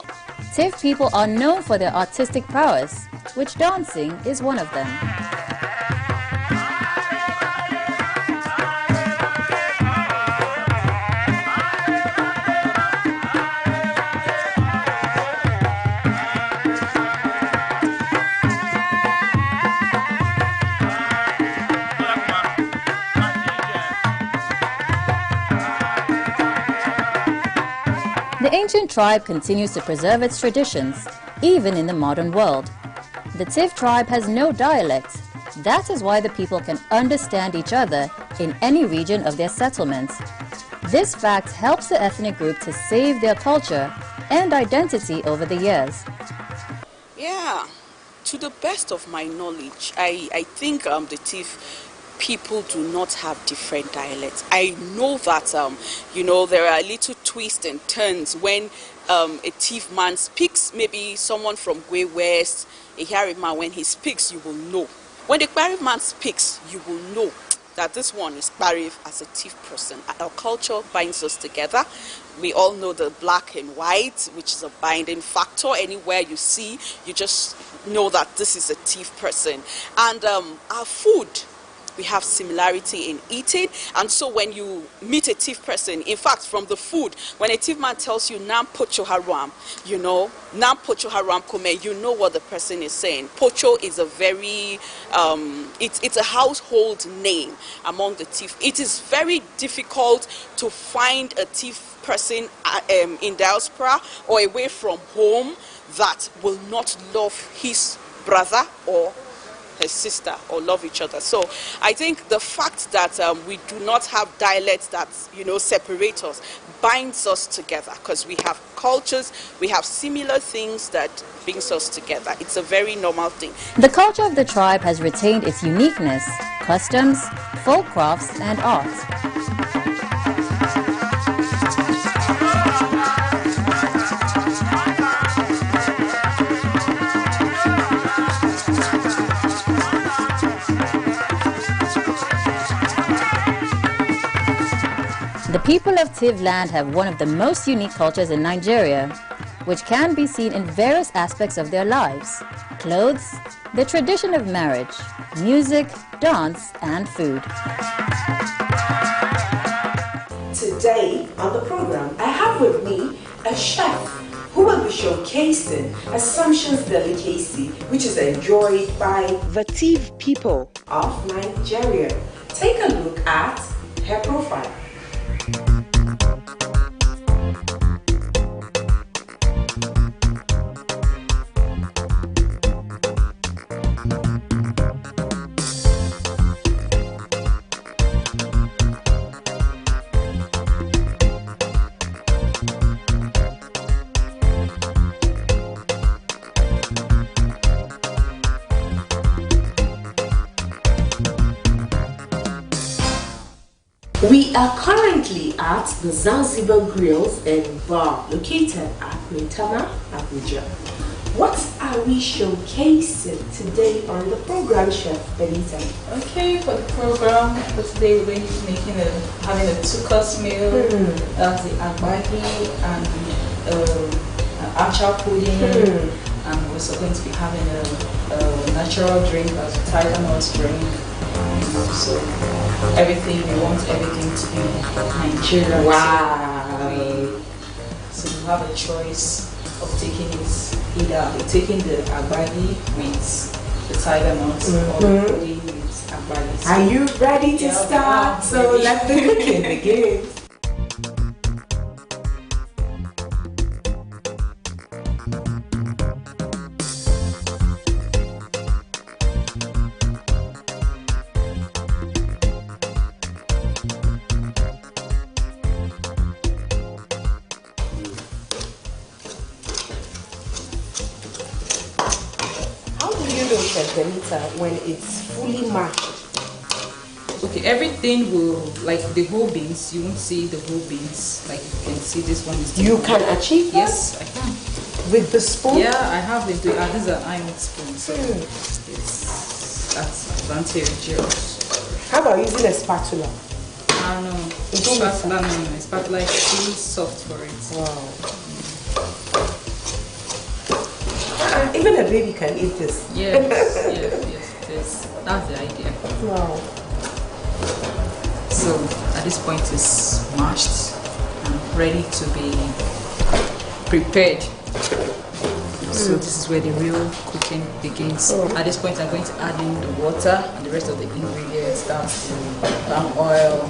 Tiv people are known for their artistic prowess, which dancing is one of them. The ancient tribe continues to preserve its traditions, even in the modern world. The Tiv tribe has no dialect. That is why the people can understand each other in any region of their settlement. This fact helps the ethnic group to save their culture and identity over the years. Yeah, to the best of my knowledge, I think the Tiv people do not have different dialects. I know that, you know, there are little twists and turns when a Tiv man speaks. Maybe someone from Gwe West, a Harry man, when he speaks, you will know. When the Barif man speaks, you will know that this one is Barif as a Tiv person. Our culture binds us together. We all know the black and white, which is a binding factor. Anywhere you see, you just know that this is a Tiv person. And our food, we have similarity in eating. And so when you meet a Tiv person, in fact, from the food, when a Tiv man tells you, Nam Pocho Haram, you know, Nam Pocho Haram Kome, you know what the person is saying. Pocho is a very, it's a household name among the Tiv. It is very difficult to find a Tiv person in diaspora or away from home that will not love his brother or his sister or love each other. So I think the fact that we do not have dialects that, you know, separate us binds us together, because we have cultures, we have similar things that brings us together. It's a very normal thing. The culture of the tribe has retained its uniqueness, customs, folk crafts, and art. The people of Tiv land have one of the most unique cultures in Nigeria, which can be seen in various aspects of their lives: clothes, the tradition of marriage, music, dance, and food. Today on the program, I have with me a chef who will be showcasing Assumption's delicacy, which is enjoyed by the Tiv people of Nigeria. Take a look at her profile. We are currently at the Zanzibar Grills and Bar, located at Maitama, Abuja. What are we showcasing today on the program, Chef Benita? Okay, for the program for today, we're going to be having a 2-course meal. That's the agbagi and an acha pudding, and we're also going to be having a natural drink, as a tiger nut drink. So everything, we want everything to be Nigerian. Wow. So you have a choice of taking it, either taking the agbagi with the tiger nuts or the pudding with agbagi. Are you ready to start? So let the cooking begin. Benita, when it's fully mashed? Okay, everything will, like the whole beans, you won't see the whole beans, like you can see this one is. You can achieve that? Yes, I can. With the spoon? Yeah, I have it. These are iron spoons, so that's advantageous. How about using a spatula? I don't know. Spatula, no, spatula is too soft for it. Wow. Even a baby can eat this. Yes, yes, it is. That's the idea. Wow. So at this point it's mashed and ready to be prepared. So this is where the real cooking begins. At this point I'm going to add in the water and the rest of the ingredients. That's the palm oil,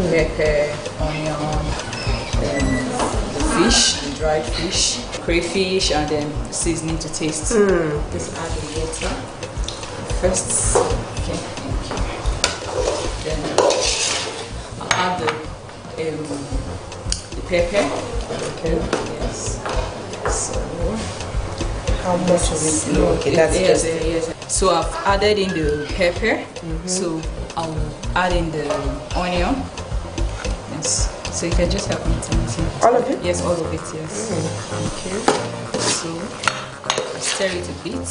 pepper, onion, then the fish, the dried fish, crayfish, and then seasoning to taste. Just add the water first. Okay, thank you. Then I'll add the pepper. Okay. Yes. So How much of it? No, okay, that's yes, just yes. So I've added in the pepper. So I'll add in the onion. Yes. So you can just help me to mix it. All of it? Yes, all of it. Yes. Okay. So I stir it a bit.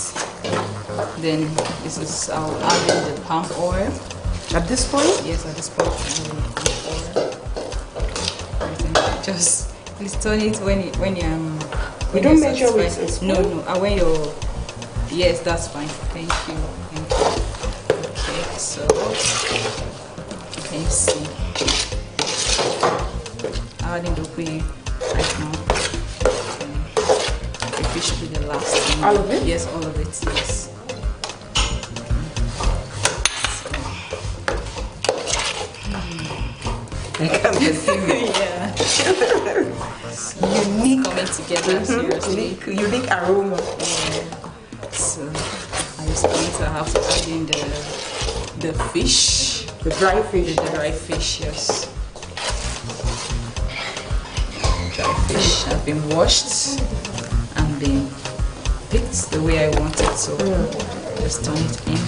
Then this is I'll add in the palm oil. At this point? Yes, at this point. Just please turn it when you're. You don't measure with a spoon? No. When you're. Yes, that's fine. Thank you. Okay, so can you see? Adding the whey right now. The fish should be the last thing. All of it? Yes, all of it. Yes. I can't believe it. Yeah. Unique coming together, seriously. Unique aroma. Yeah. So I just going to have to add in the fish. The dry fish. The dry fish, yes. Dry fish has been washed and been picked the way I want it. So just turn it in.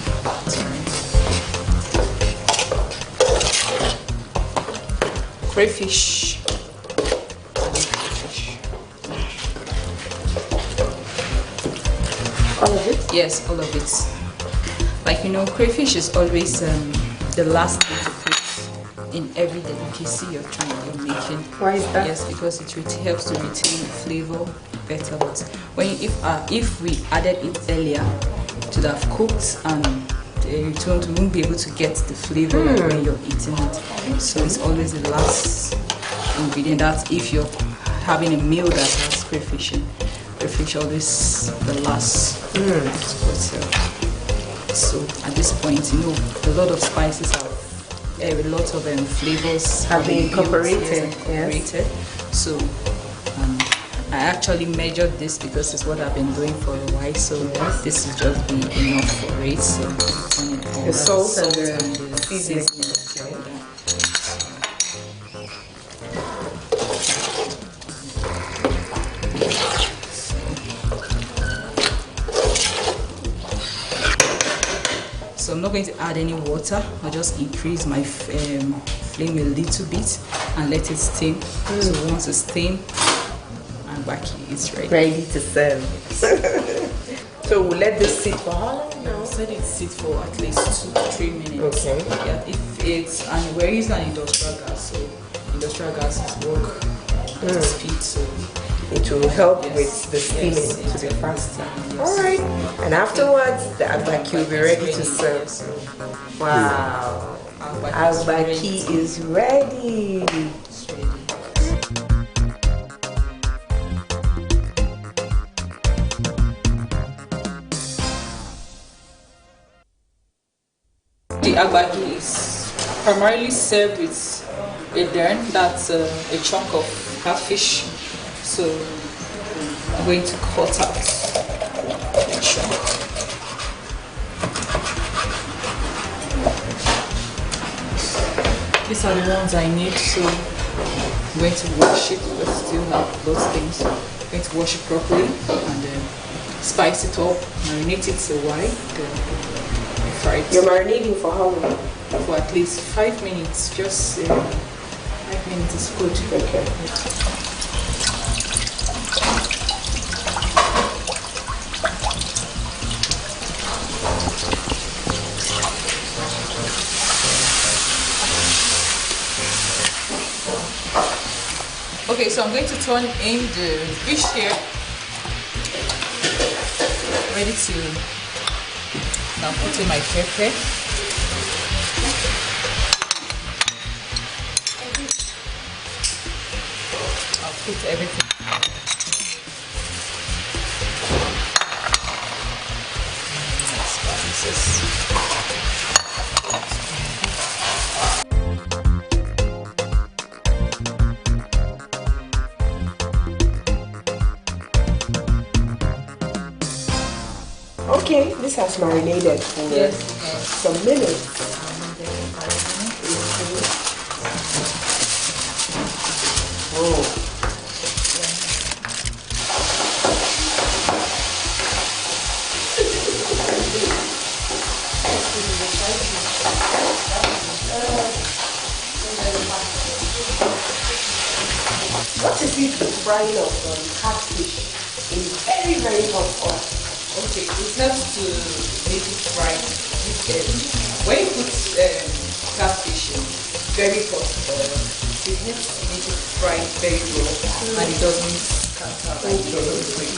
Crayfish. All of it? Yes, all of it. Like crayfish is always the last thing to put in every delicacy you're making. Why is that? Yes, because it helps to retain the flavor better. But if we added it earlier, it would have cooked and you won't be able to get the flavor like when you're eating it. So it's always the last ingredient. That if you're having a meal that has crayfish in, crayfish always the last. So at this point, a lot of spices have a lot of flavors have been incorporated. Yes. So I actually measured this because it's what I've been doing for a while. So this is just be enough for it. So the salt and the seasoning. So I'm not going to add any water. I'll just increase my flame a little bit and let it steam. So once it's steam, agbaki is ready. Ready to serve. So we'll let this sit for how long now? Let it sit for at least 2 to 3 minutes. Okay. Yeah, and we're using an industrial gas, so industrial gases work at speed, so it will help with the steaming to be faster. Alright. And afterwards, the agbaki will be ready to serve. Wow. Agbaki is ready. The agbaki is primarily served with a dern, that's a chunk of catfish. So I'm going to cut out the chunk. These are the ones I need, so I'm going to wash it. But still have those things. I'm going to wash it properly and then spice it up, marinate it a while. You're marinating for how long? For at least 5 minutes. Just 5 minutes is good. Okay. Okay, so I'm going to turn in the fish here. Ready to now put in my pepper. I'll put everything. Spices. Okay, this has marinated for some minutes. What is it with frying of catfish in very, very hot oil? Okay, it helps to make it fry. When you put catfish in very hot oil, it helps to make it fry very well, and it doesn't scatter like it doesn't break.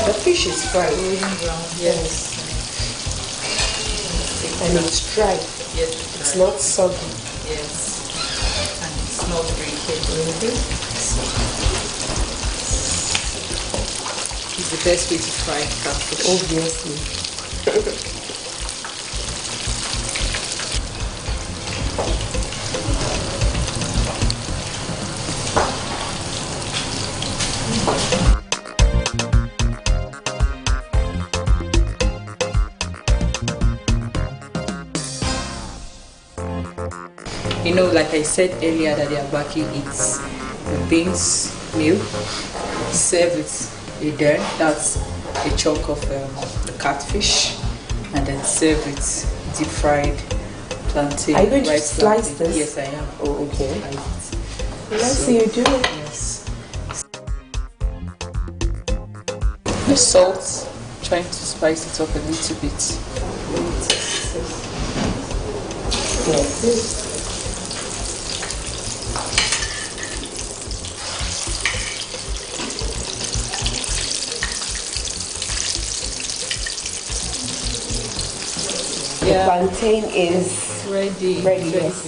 The fish is fried. Yes. And it's dry. Yes. It's not soggy. Yes. And it's not breaking. It's the best way to fry catfish. Obviously. You know, like I said earlier, that the abaki eats the beans meal, serve it then, that's a chunk of the catfish, and then serve it deep fried plantain. Are you going to slice this? Yes, I am. Oh, okay. Let's see you do it. Yes. The salt, trying to spice it up a little bit. Yes. The plantain is ready. Yes.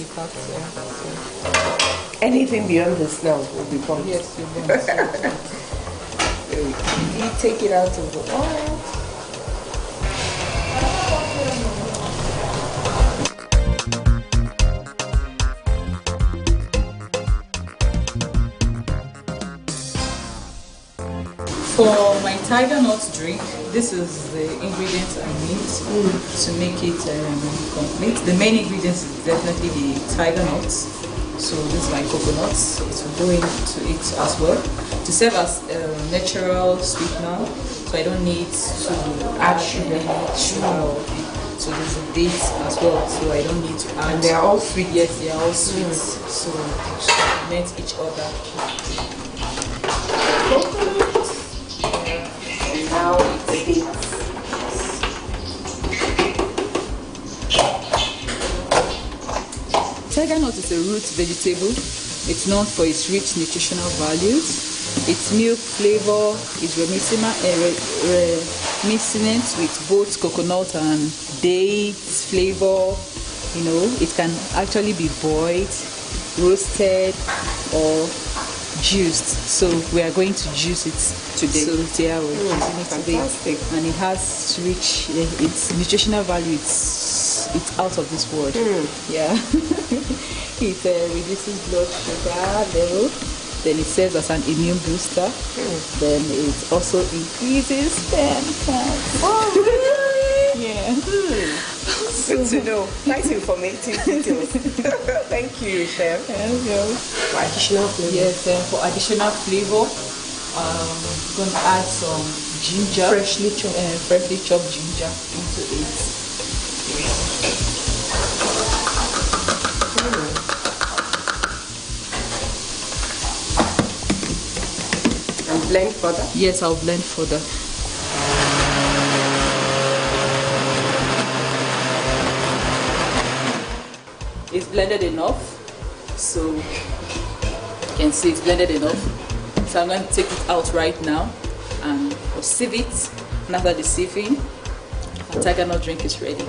Anything beyond this now will be fun. Yes, you You take it out of the oil. For my tiger nut drink, this is the ingredients I need to make it complete. The main ingredients is definitely the tiger nuts. So this is my coconuts. It will go into it as well to serve as a natural sweetener. So I don't need to add sugar. So there's a date as well. So I don't need to add. And they are all sweet. Yes, they are all sweet. So they complement each other. Now the dates. Tiger nut is a root vegetable. It's known for its rich nutritional values. Its milk flavor is reminiscent with both coconut and dates flavor. You know, it can actually be boiled, roasted, or juiced. So we are going to juice it today. So yeah, we're using it today, and it has rich. Its nutritional value. It's out of this world. Yeah. It reduces blood sugar level. Then it serves as an immune booster. Then it also increases sperm count. Oh, really? Yeah. Good to know. Nice informative details. Thank you, Chef. For additional flavor. Yes, for additional flavor, I'm going to add some ginger. Freshly chopped ginger into it. And blend further? Yes, I'll blend further. It's blended enough, so you can see it's blended enough. So I'm going to take it out right now and sieve it. And after the sieving, the tiger nut drink is ready.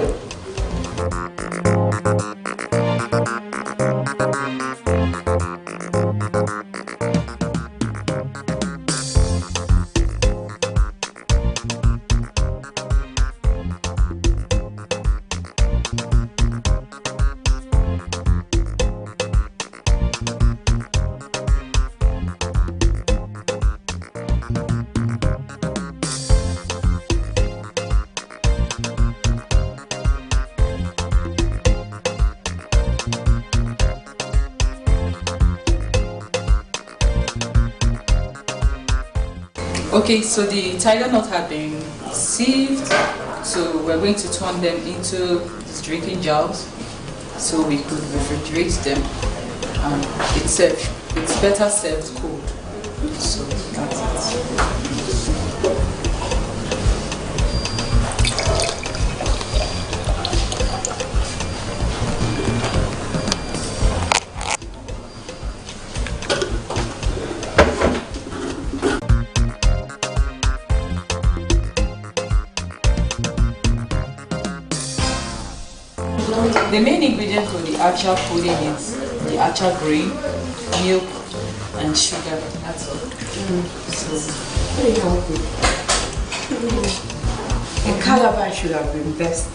Okay, so the tiger nut had been sieved, so we're going to turn them into these drinking jars so we could refrigerate them. It's better served cold. So that's it. The main ingredient for the acha pudding is the acha grain, milk, and sugar. That's all. So very healthy. A calabash should have been best.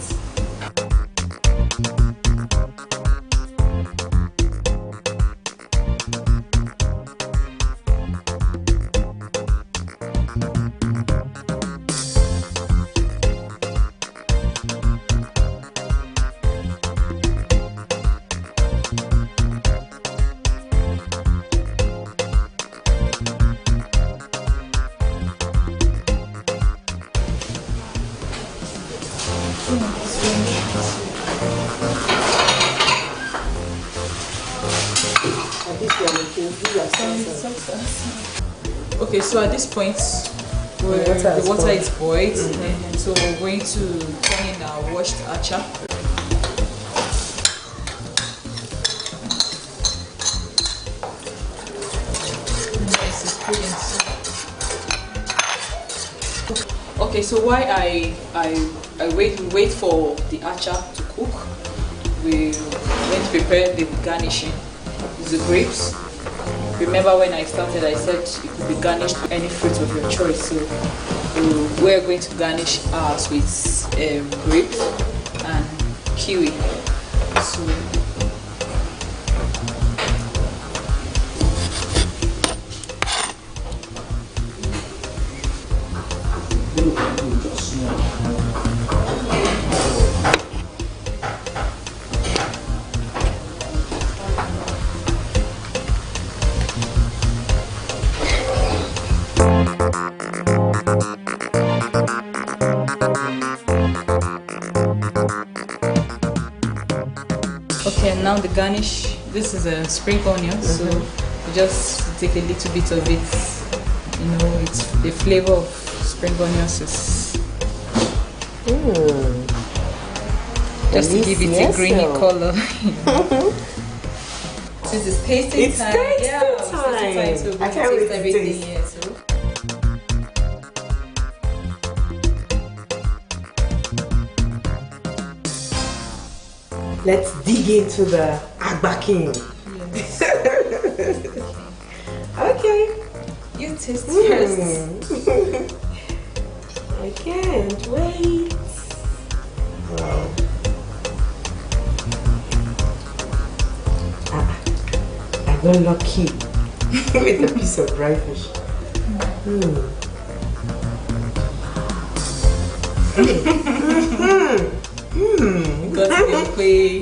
Okay, so at this point, the water is boiled, so we're going to turn in our washed acha. Okay, so while I wait for the acha to cook, we're going to prepare the garnishing. It's the grapes. Remember when I started, I said it could be garnished with any fruit of your choice. So we're going to garnish ours with grapes and kiwi. So okay, now the garnish. This is a spring onion, so you just take a little bit of it. You know, it's the flavor of spring onions is just to give it a greeny color. Since it's tasting time, so I can't wait to everything taste. here. So. Let's dig into the agbaking. Yes. Okay. You taste first. I can't wait. Wow. I got lucky with a piece of dry fish.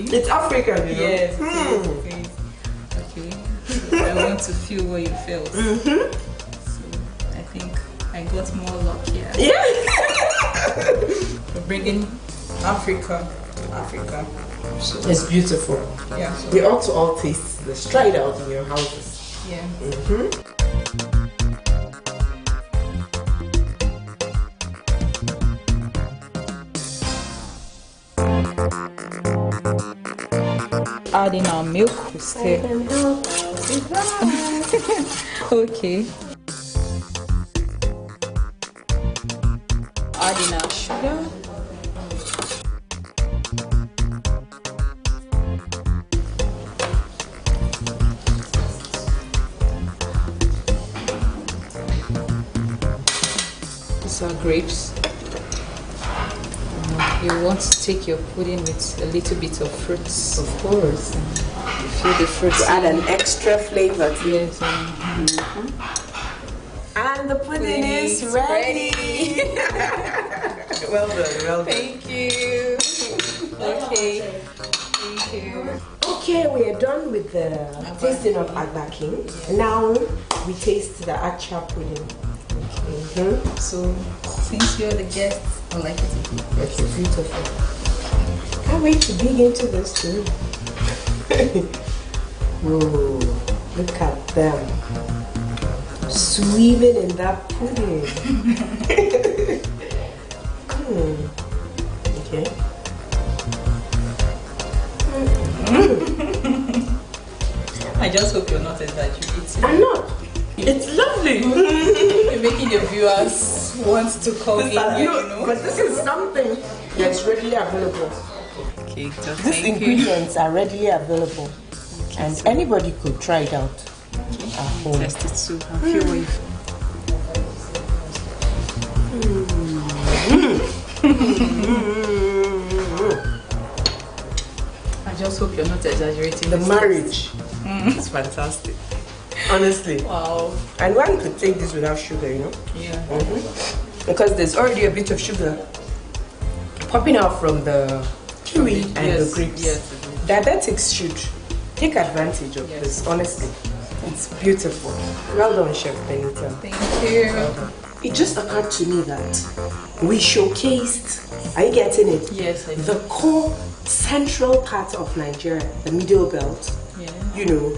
It's African, you know? Yes, okay. I want to feel what you felt. So I think I got more lucky. Yeah. For bringing Africa. So It's beautiful. Yeah. We ought to all taste this. Try it out in your houses. Yeah. Adding our milk to stir. Okay. Adding our sugar. These are grapes. You want to take your pudding with a little bit of fruits. Of course. You feel the fruits. To add an extra flavor to it. Yes. And the pudding is ready. Well done. Thank you. Okay. Thank you. Okay, we are done with the tasting of agbaking. Now we taste the acha pudding. So, since you're the guest, I'd like it to be. It's beautiful. Can't wait to dig into this too. Whoa, look at them. Swimming in that pudding. Okay. I just hope you're not exaggerating. I'm not. It's lovely. You're making the viewers want to come in here, you know. But this is something that's readily available. Okay, so These ingredients are readily available, and anybody could try it out at home. Test it too. I'll feel wave. I just hope you're not exaggerating. The marriage is fantastic. Honestly. Wow. And one could take this without sugar, you know? Yeah. Because there's already a bit of sugar popping out from the kiwi and the grapes. Yes. Diabetics should take advantage of this, honestly. It's beautiful. Well done, Chef Benita. Thank you. It just occurred to me that we showcased, are you getting it? Yes, I do. The core central part of Nigeria, the middle belt. Yeah. You know,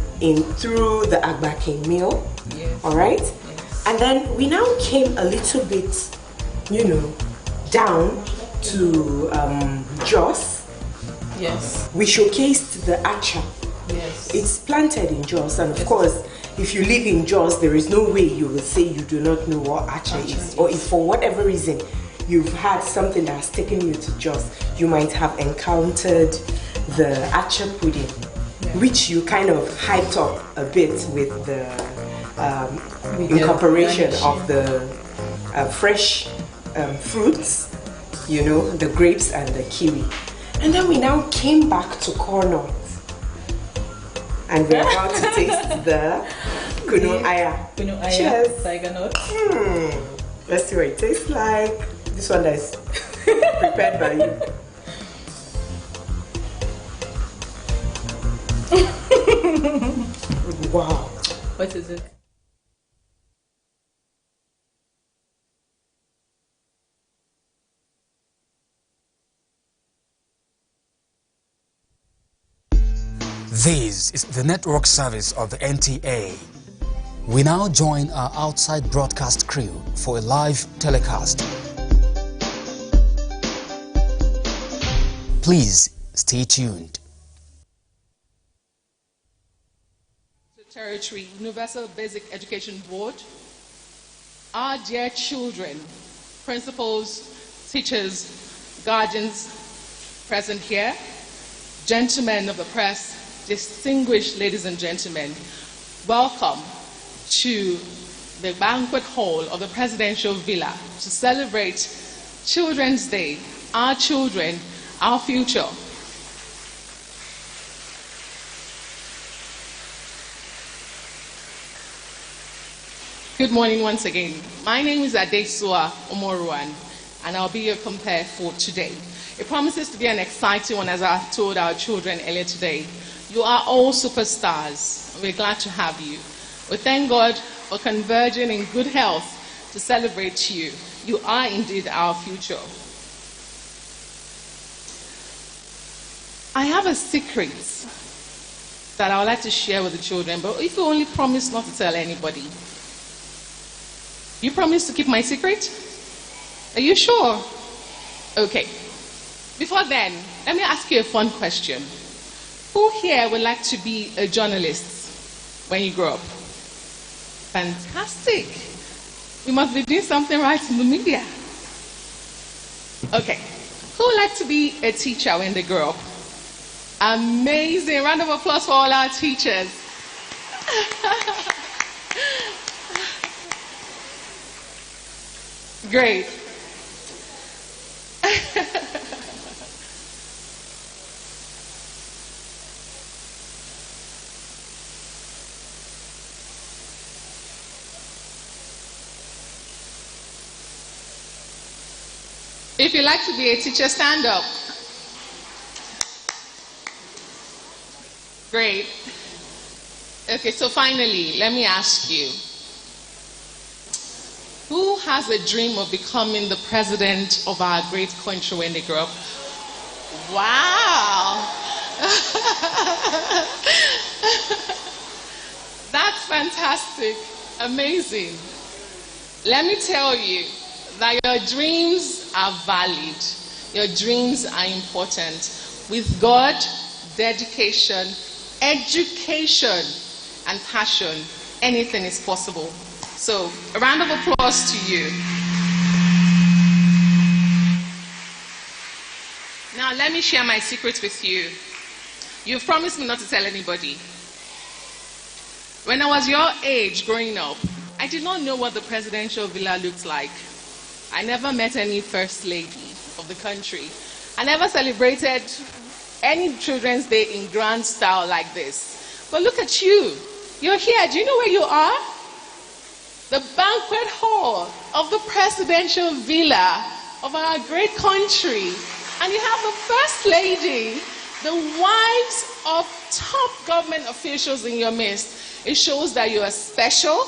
through the Agbaking meal. Yes. All right? Yes. And then we now came a little bit, you know, down to Jos. Yes. We showcased the acha. Yes. It's planted in Jos, and of course, if you live in Jos, there is no way you will say you do not know what acha is. Or if for whatever reason you've had something that has taken you to Jos, you might have encountered the acha pudding, which you kind of hyped up a bit with the incorporation of the fresh fruits, you know, the grapes and the kiwi. And then we now came back to Cornot. And we're about to taste the Kunu Aya. Kunu Aya. Cheers. Tiger nut. Let's see what it tastes like. This one that is prepared by you. Wow. What is it? This is the network service of the NTA. We now join our outside broadcast crew for a live telecast. Please stay tuned. Territory Universal Basic Education Board, our dear children, principals, teachers, guardians present here, gentlemen of the press, distinguished ladies and gentlemen, welcome to the banquet hall of the Presidential Villa to celebrate Children's Day, our children, our future. Good morning once again. My name is Adesua Omoruan, and I'll be your compare for today. It promises to be an exciting one, as I told our children earlier today. You are all superstars. We're glad to have you. We thank God for converging in good health to celebrate you. You are indeed our future. I have a secret that I would like to share with the children, but if you only promise not to tell anybody. You promise to keep my secret? Are you sure? Okay. Before then, let me ask you a fun question. Who here would like to be a journalist when you grow up? Fantastic. We must be doing something right in the media. Okay. Who would like to be a teacher when they grow up? Amazing. Round of applause for all our teachers. Great. If you'd like to be a teacher, stand up. Great. Okay, so finally, let me ask you. Who has a dream of becoming the president of our great country when they grow up? Wow! That's fantastic. Amazing. Let me tell you that your dreams are valid. Your dreams are important. With God, dedication, education, and passion, anything is possible. So, a round of applause to you. Now, let me share my secret with you. You've promised me not to tell anybody. When I was your age growing up, I did not know what the presidential villa looked like. I never met any first lady of the country. I never celebrated any Children's Day in grand style like this. But look at you. You're here. Do you know where you are? The banquet hall of the presidential villa of our great country. And you have the first lady, the wives of top government officials in your midst. It shows that you are special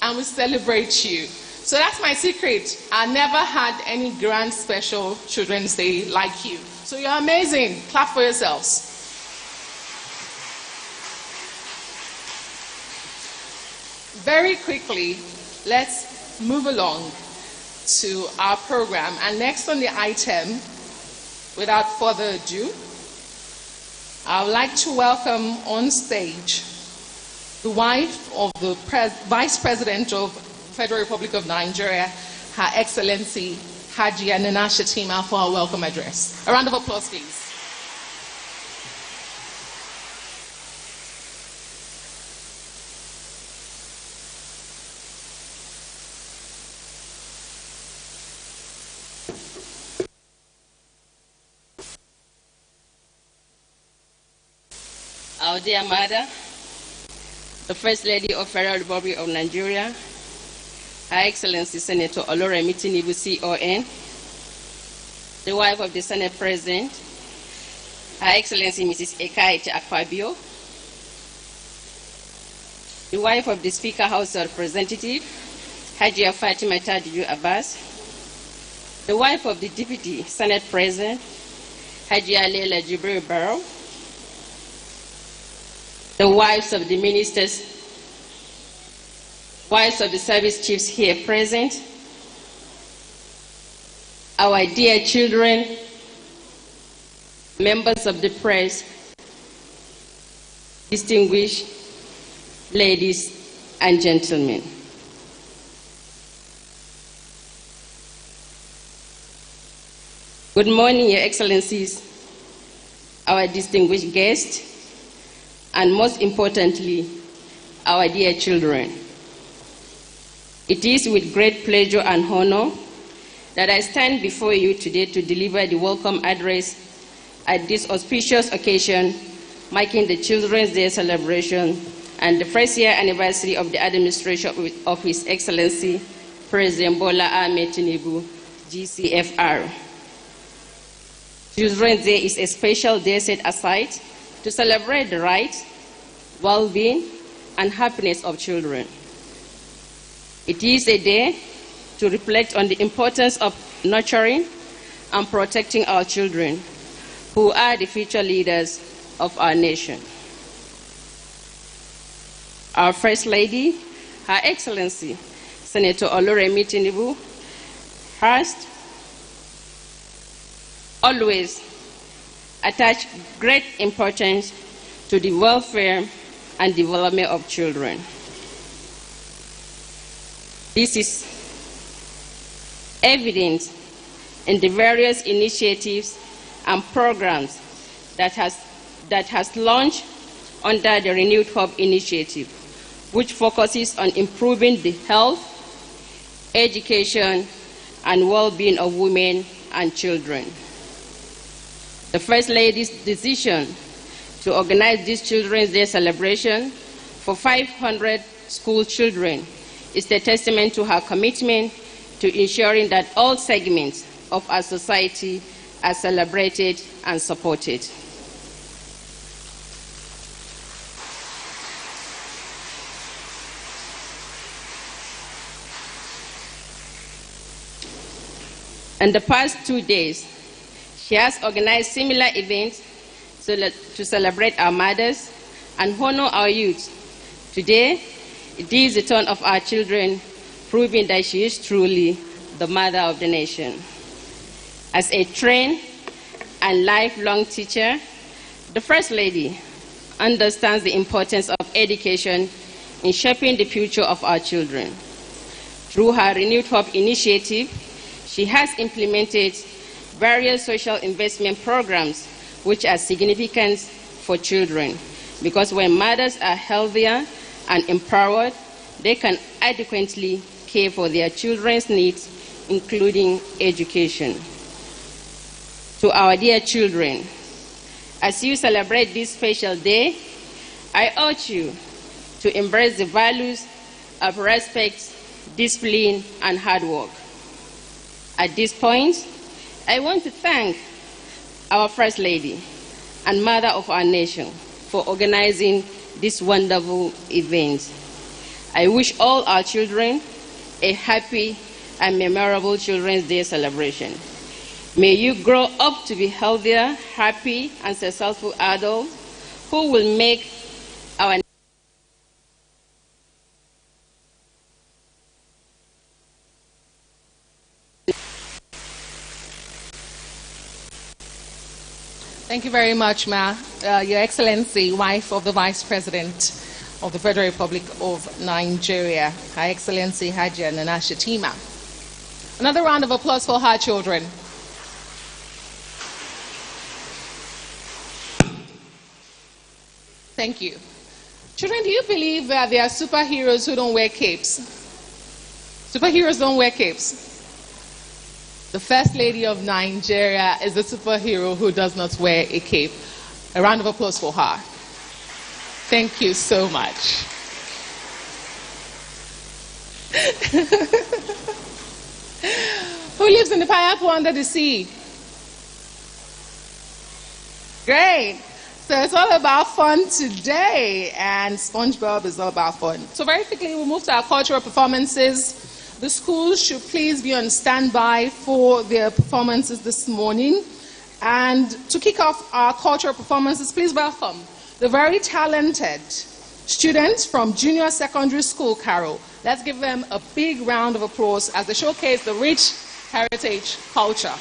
and we celebrate you. So that's my secret. I never had any grand special Children's Day like you. So you're amazing. Clap for yourselves. Very quickly, let's move along to our program. And next on the item, without further ado, I would like to welcome on stage the wife of the Vice President of the Federal Republic of Nigeria, Her Excellency Hajia Nana Shatima, for our welcome address. A round of applause, please. Our dear mother, the First Lady of Federal Republic of Nigeria, Her Excellency Senator Oloremi Tinubu CON, the wife of the Senate President, Her Excellency Mrs. Ekaete Akpabio, the wife of the Speaker House of Representatives, Hajia Fatima Tadiju Abbas, the wife of the Deputy Senate President, Hajia Leila Jibril Barrow, the wives of the ministers, wives of the service chiefs here present, our dear children, members of the press, distinguished ladies and gentlemen. Good morning, Your Excellencies, our distinguished guests, and most importantly, our dear children. It is with great pleasure and honor that I stand before you today to deliver the welcome address at this auspicious occasion, marking the Children's Day celebration and the first year anniversary of the administration of His Excellency President Bola Ahmed Tinubu, GCFR. Children's Day is a special day set aside to celebrate the rights, well-being, and happiness of children. It is a day to reflect on the importance of nurturing and protecting our children, who are the future leaders of our nation. Our First Lady, Her Excellency, Senator Oloremi Tinubu, has always attached great importance to the welfare and development of children. This is evident in the various initiatives and programs that has launched under the Renewed Hope Initiative, which focuses on improving the health, education, and well-being of women and children. The First Lady's decision to organize this Children's Day celebration for 500 school children is a testament to her commitment to ensuring that all segments of our society are celebrated and supported. In the past 2 days, she has organized similar events to celebrate our mothers and honor our youth. Today, it is the turn of our children, proving that she is truly the mother of the nation. As a trained and lifelong teacher, the First Lady understands the importance of education in shaping the future of our children. Through her Renewed Hope initiative, she has implemented various social investment programs which are significant for children, because when mothers are healthier and empowered, they can adequately care for their children's needs, including education. To our dear children, as you celebrate this special day, I urge you to embrace the values of respect, discipline, and hard work. At this point, I want to thank our First Lady and Mother of our nation for organizing this wonderful event. I wish all our children a happy and memorable Children's Day celebration. May you grow up to be healthier, happy, and successful adults who will make our Thank you very much, Ma. Your Excellency, wife of the Vice President of the Federal Republic of Nigeria, Her Excellency Hajia Nana Shatima. Another round of applause for her children. Thank you. Children, do you believe that there are superheroes who don't wear capes? Superheroes don't wear capes. The First Lady of Nigeria is a superhero who does not wear a cape. A round of applause for her. Thank you so much. Who lives in the pineapple under the sea? Great. So it's all about fun today, and SpongeBob is all about fun. So very quickly, we'll move to our cultural performances. The schools should please be on standby for their performances this morning. And to kick off our cultural performances, please welcome the very talented students from Junior Secondary School, Carol. Let's give them a big round of applause as they showcase the rich heritage culture.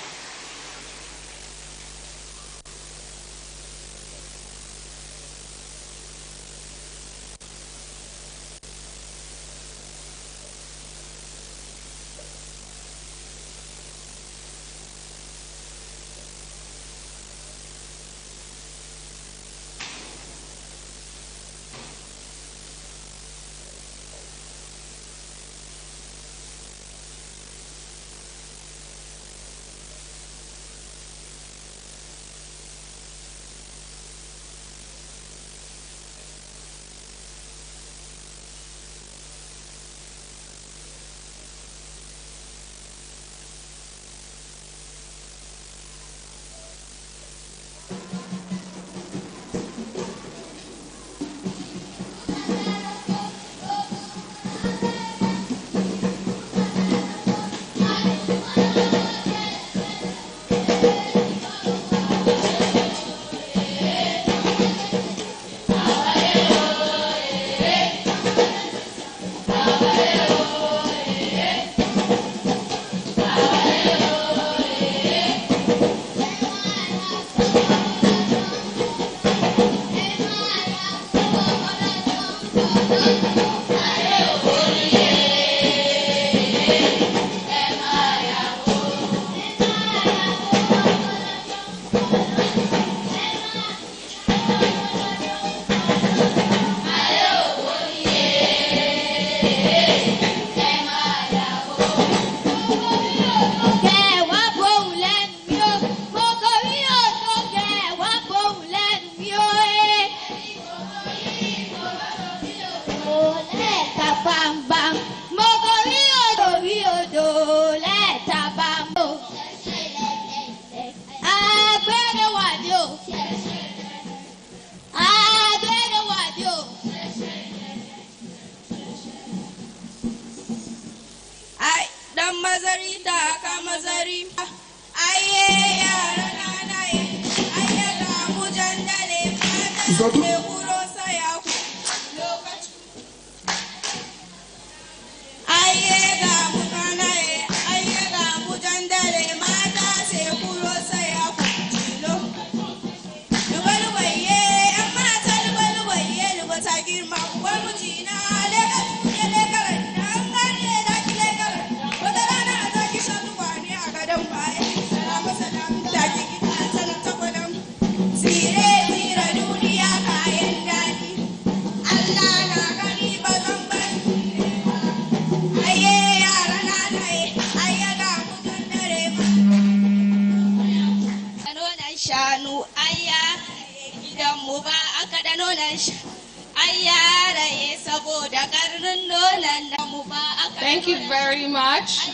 Thank you very much.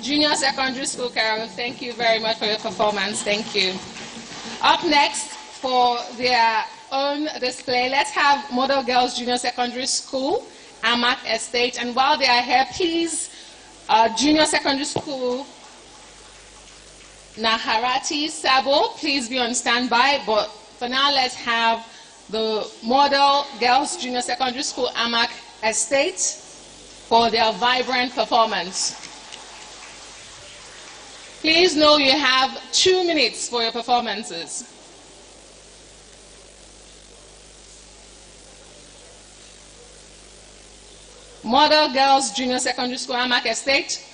Junior Secondary School Carol, thank you very much for your performance. Thank you. Up next for their own display, let's have Model Girls Junior Secondary School, Amak Estate. And while they are here, please, Junior Secondary School, Naharati Sabo, please be on standby. But for now, let's have the Model Girls Junior Secondary School, Amak Estate, for their vibrant performance. Please know you have 2 minutes for your performances. Model Girls Junior Secondary School, Amak Estate.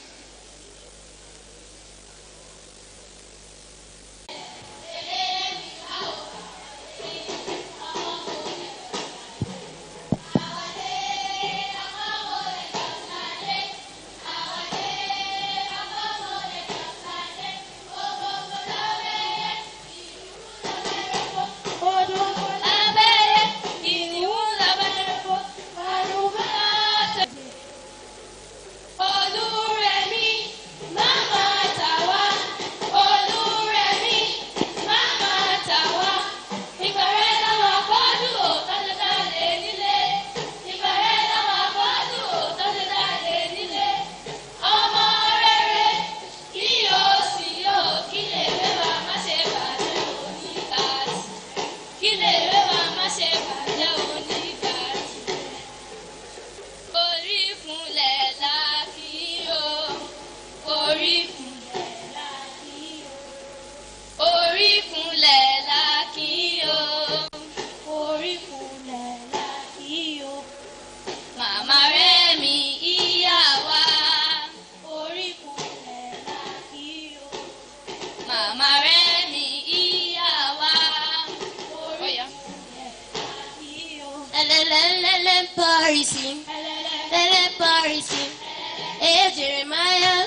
Jeremiah,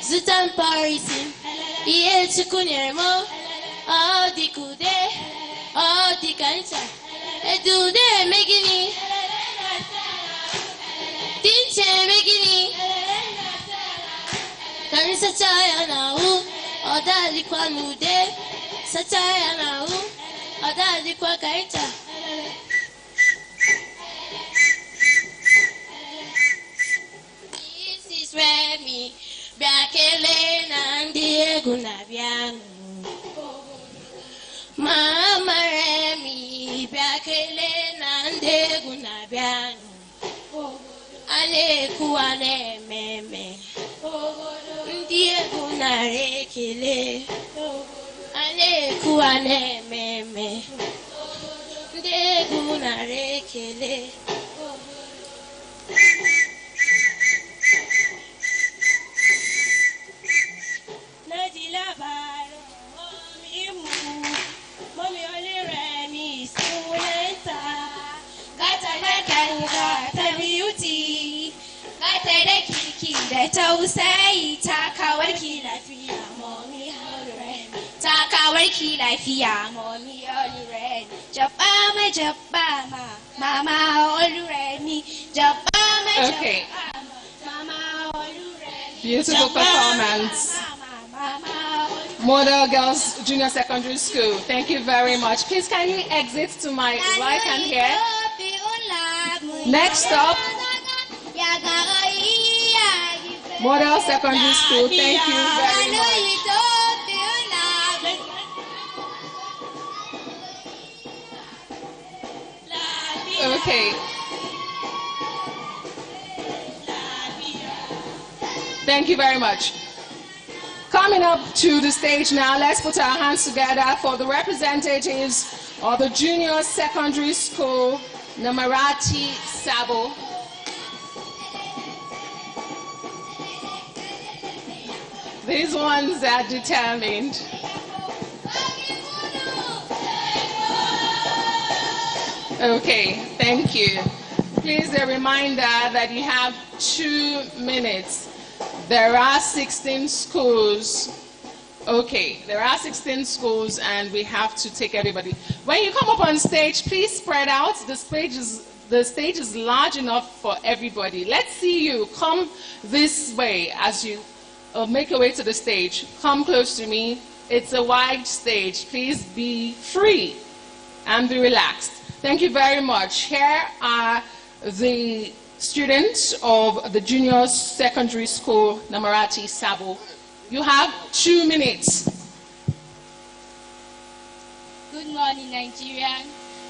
Zutan Parisi, Ye Chukunyermo, all the Kude, all the Kancha, Edude Megini, Tinche Megini, Karisa Chayana, or Dali Kwanude, Satayana, or Dali Kwakaita. Remy, Biakele Nandi Gunabian. Mama Remy, Biakele Nandi Gunabian. Ale Kuane Meme, Diego Narekele, Ale Kuane Meme, Diego Narekele. Da tausayi takawarki lafiya mommy already takawarki lafiya mommy already jabba ma mama already jabba okay. Mama already beautiful performance. Model Girls Junior Secondary School, thank you very much. Please kindly exit to my right hand here. Next up, Model Secondary School, thank you very much. Okay. Thank you very much. Coming up to the stage now, let's put our hands together for the representatives of the Junior Secondary School, Namarati Sabo. These ones are determined. Okay, thank you. Please, a reminder that you have 2 minutes. There are 16 schools. Okay, there are 16 schools and we have to take everybody. When you come up on stage, please spread out. The stage is large enough for everybody. Let's see you. Come this way as you make your way to the stage. Come close to me. It's a wide stage. Please be free and be relaxed. Thank you very much. Here are the students of the Junior Secondary School, Namarati Sabo. You have 2 minutes. Good morning, Nigerian.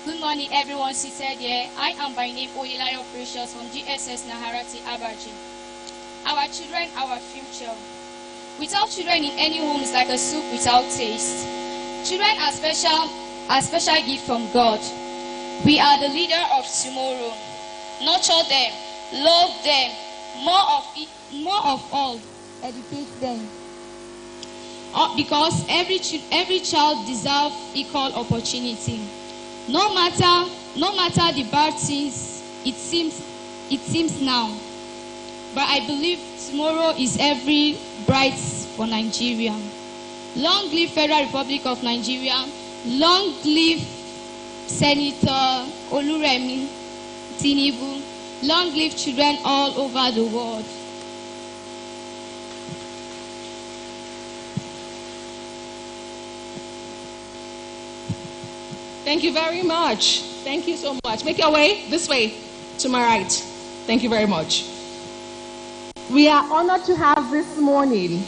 Good morning, everyone seated here. I am by name Oyelayo Precious from GSS Naharati Abuja. Our children, our future. Without children in any home is like a soup without taste. Children are special gift from God. We are the leader of tomorrow. Nurture them, love them, more of all, educate them. Because every child deserves equal opportunity. No matter the bad things it seems now, but I believe tomorrow is every bright for Nigeria. Long live Federal Republic of Nigeria. Long live Senator Oluremi Tinubu. Long live children all over the world. Thank you very much. Thank you so much. Make your way this way to my right. Thank you very much. We are honored to have this morning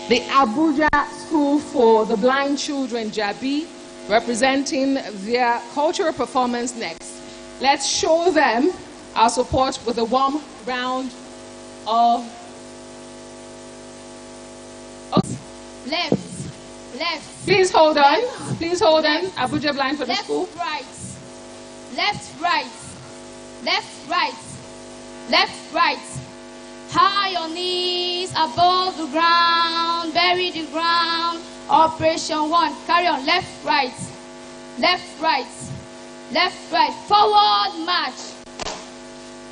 the Abuja School for the Blind Children, Jabi, representing their cultural performance next. Let's show them our support with a warm round of left. Please hold on. Please hold on. Abuja Blind for the school. Left, right. Left, right. Left, right. High on knees, above the ground, bury the ground. Operation 1. Carry on. Left, right. Left, right. Left, right. Forward march.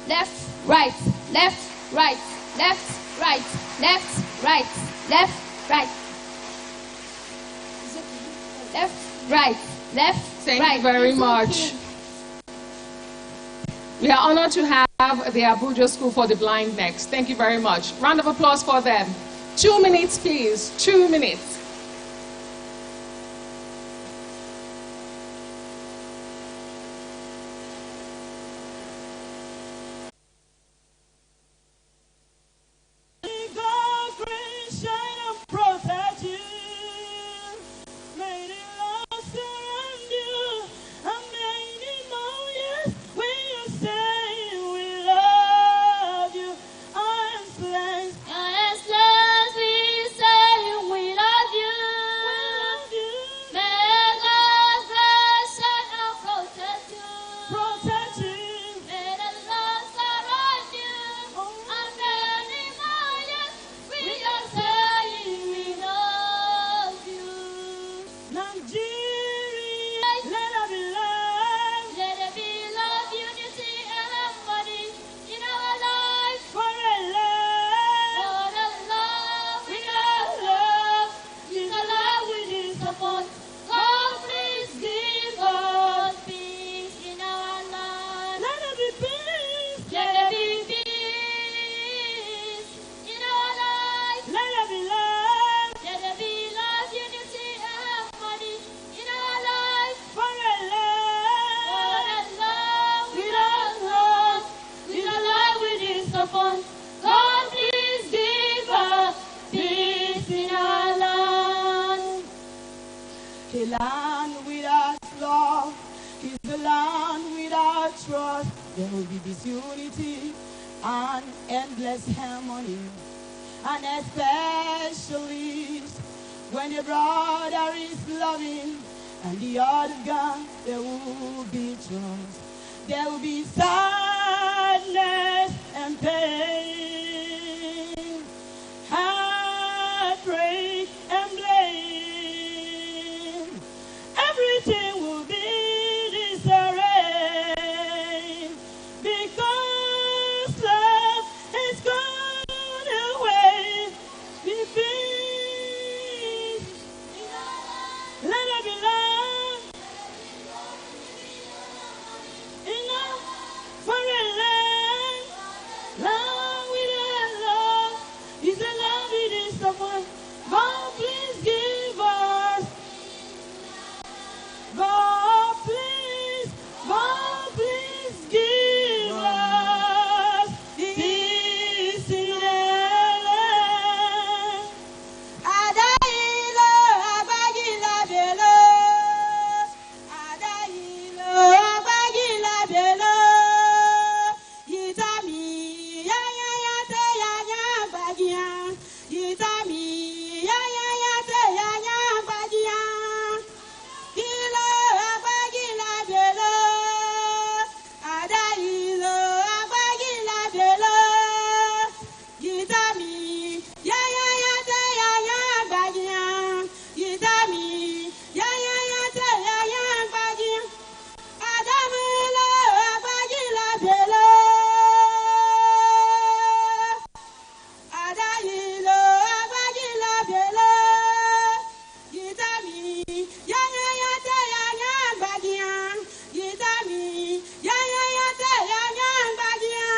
Left, right. Left, right. Left, right. Left, right. Left, right. Left, right. Left, Thank right. you very much. We are honored to have the Abuja School for the Blind next. Thank you very much. Round of applause for them. 2 minutes, please. 2 minutes. The land without love is the land without trust. there will be this unity and endless harmony. And especially when the brother is loving and the other gone, there will be trust. There will be sadness and pain, heartbreak and blame. Everything will be disarray because love has gone away. Be peace. Let it be love. Enough for a land. Love without love is a love within someone. God, please give us. God, please give us peace in the land. Adailo, Abagila Belo. Adailo, Abagila Belo. Yitami, ya te ya bagia. Yitami, ya te ya bagia. Ilo, Abagila Belo. Adailo, Abagila Belo. Yitami, ya te ya bagia. Yitami, ya te ya bagia. Adamula, Abagila Belo. Adailo, Abagila Belo. Yitami, ya te ya bagia. Yitami, ya te ya bagia.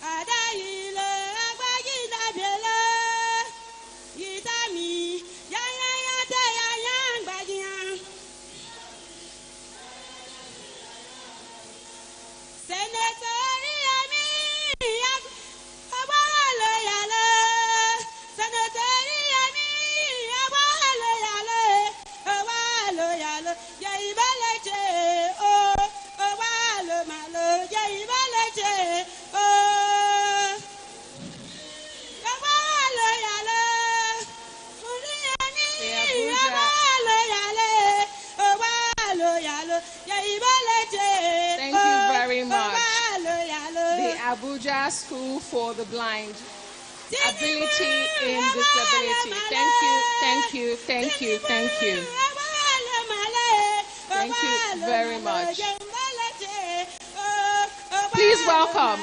Adailo, Abagila Belo. Yitami, ya te ya bagia. Senatori Ami, abalo yale. Senatori Ami, abalo yale. Abalo yale, ya ibaleje oh. Abalo malo, ya ibaleje oh. Abalo yale. Uri Ami, abalo yale. Abalo yale, ya ibaleje. Thank you very much. The Abuja School for the Blind. Ability in disability. Thank you, thank you, thank you, thank you. Thank you very much. Please welcome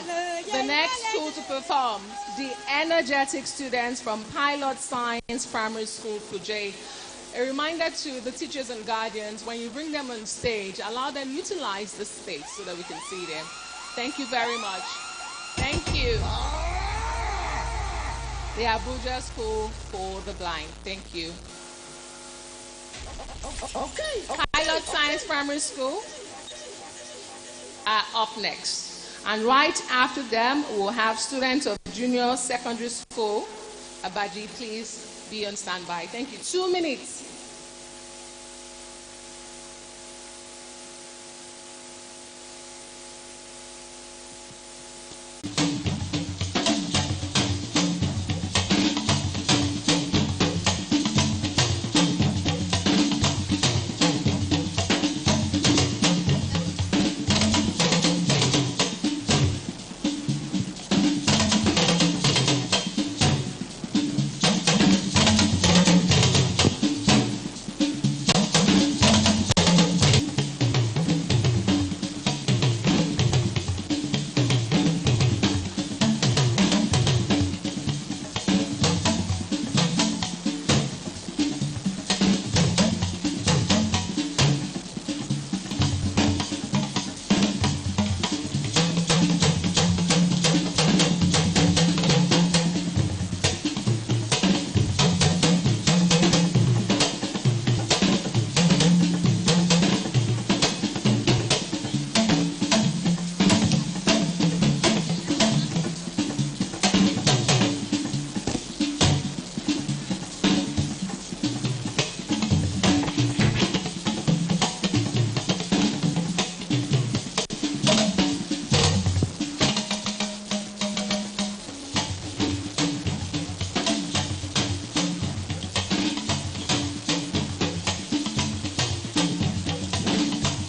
the next school to perform, the energetic students from Pilot Science Primary School, Kuje. A reminder to the teachers and guardians, when you bring them on stage, allow them to utilize the space so that we can see them. Thank you very much. Thank you. The Abuja School for the Blind. Thank you. Okay. Pilot Science Primary School are up next. And right after them, we'll have students of Junior Secondary School. Abaji, please be on standby. Thank you. 2 minutes.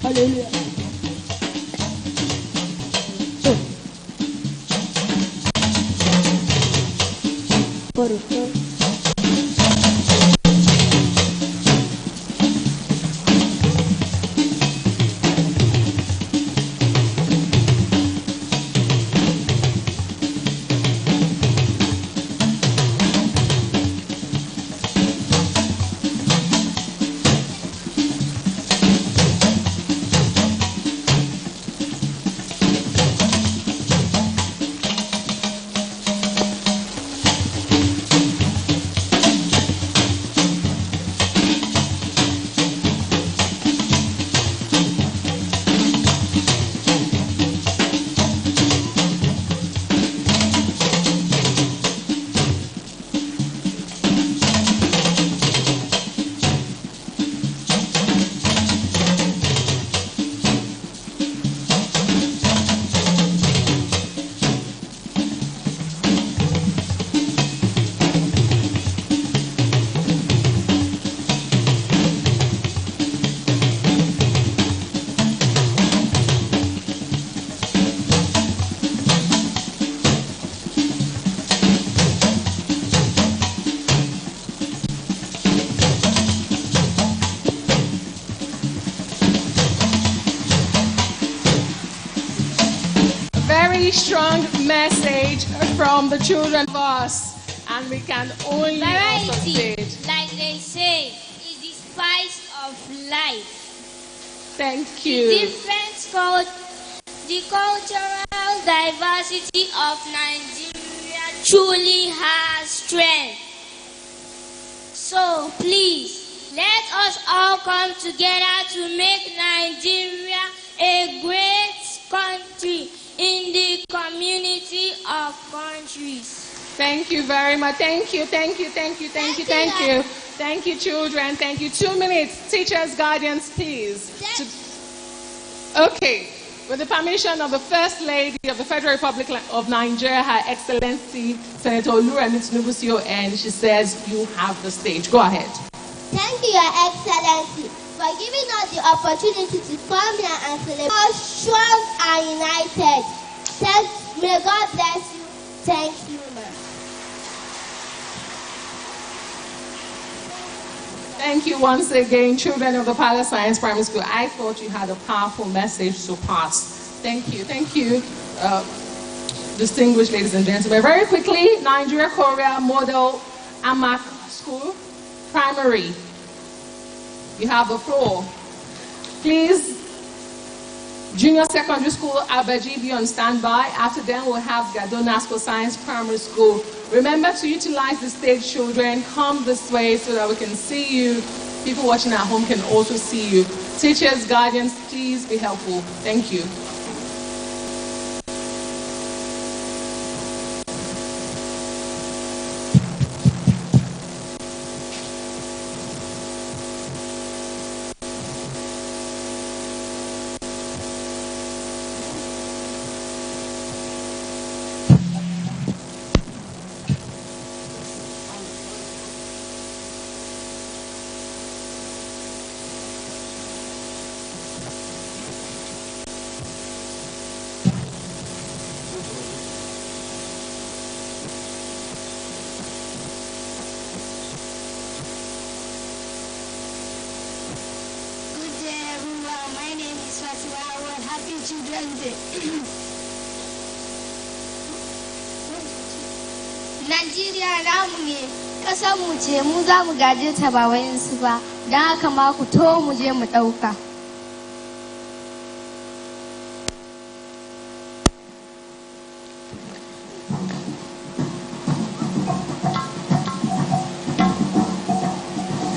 Hallelujah. Strong message from the children of us, and we can only variety, like they say, is the spice of life. Thank you. The cultural diversity of Nigeria truly has strength. So please, let us all come together to make Nigeria a great country in the community of countries. Thank you very much. Thank you, thank you, thank you, thank you, thank you. Thank you, children. Thank you. 2 minutes. Teachers, guardians, please. Okay. With the permission of the First Lady of the Federal Republic of Nigeria, Her Excellency Senator Oluremi Tinubu CON, she says you have the stage. Go ahead. Thank you, Your Excellency, for giving us the opportunity to come here and celebrate. Strong and united. May God bless you. Thank you, ma'am. Thank you once again, children of the Palace Science Primary School. I thought you had a powerful message to pass. Thank you. Thank you, distinguished ladies and gentlemen. Very quickly, Nigeria Korea Model Amak School, Primary. You have the floor. Please, Junior Secondary School, Abuja, be on standby. After them, we'll have Gado Nasco Science Primary School. Remember to utilize the stage, children. Come this way so that we can see you. People watching at home can also see you. Teachers, guardians, please be helpful. Thank you. Najeriya namu ne, ƙasar mu ce, mu za mu gaje ta ba wayansu ba, don haka ma ku to mu je mu ɗauka.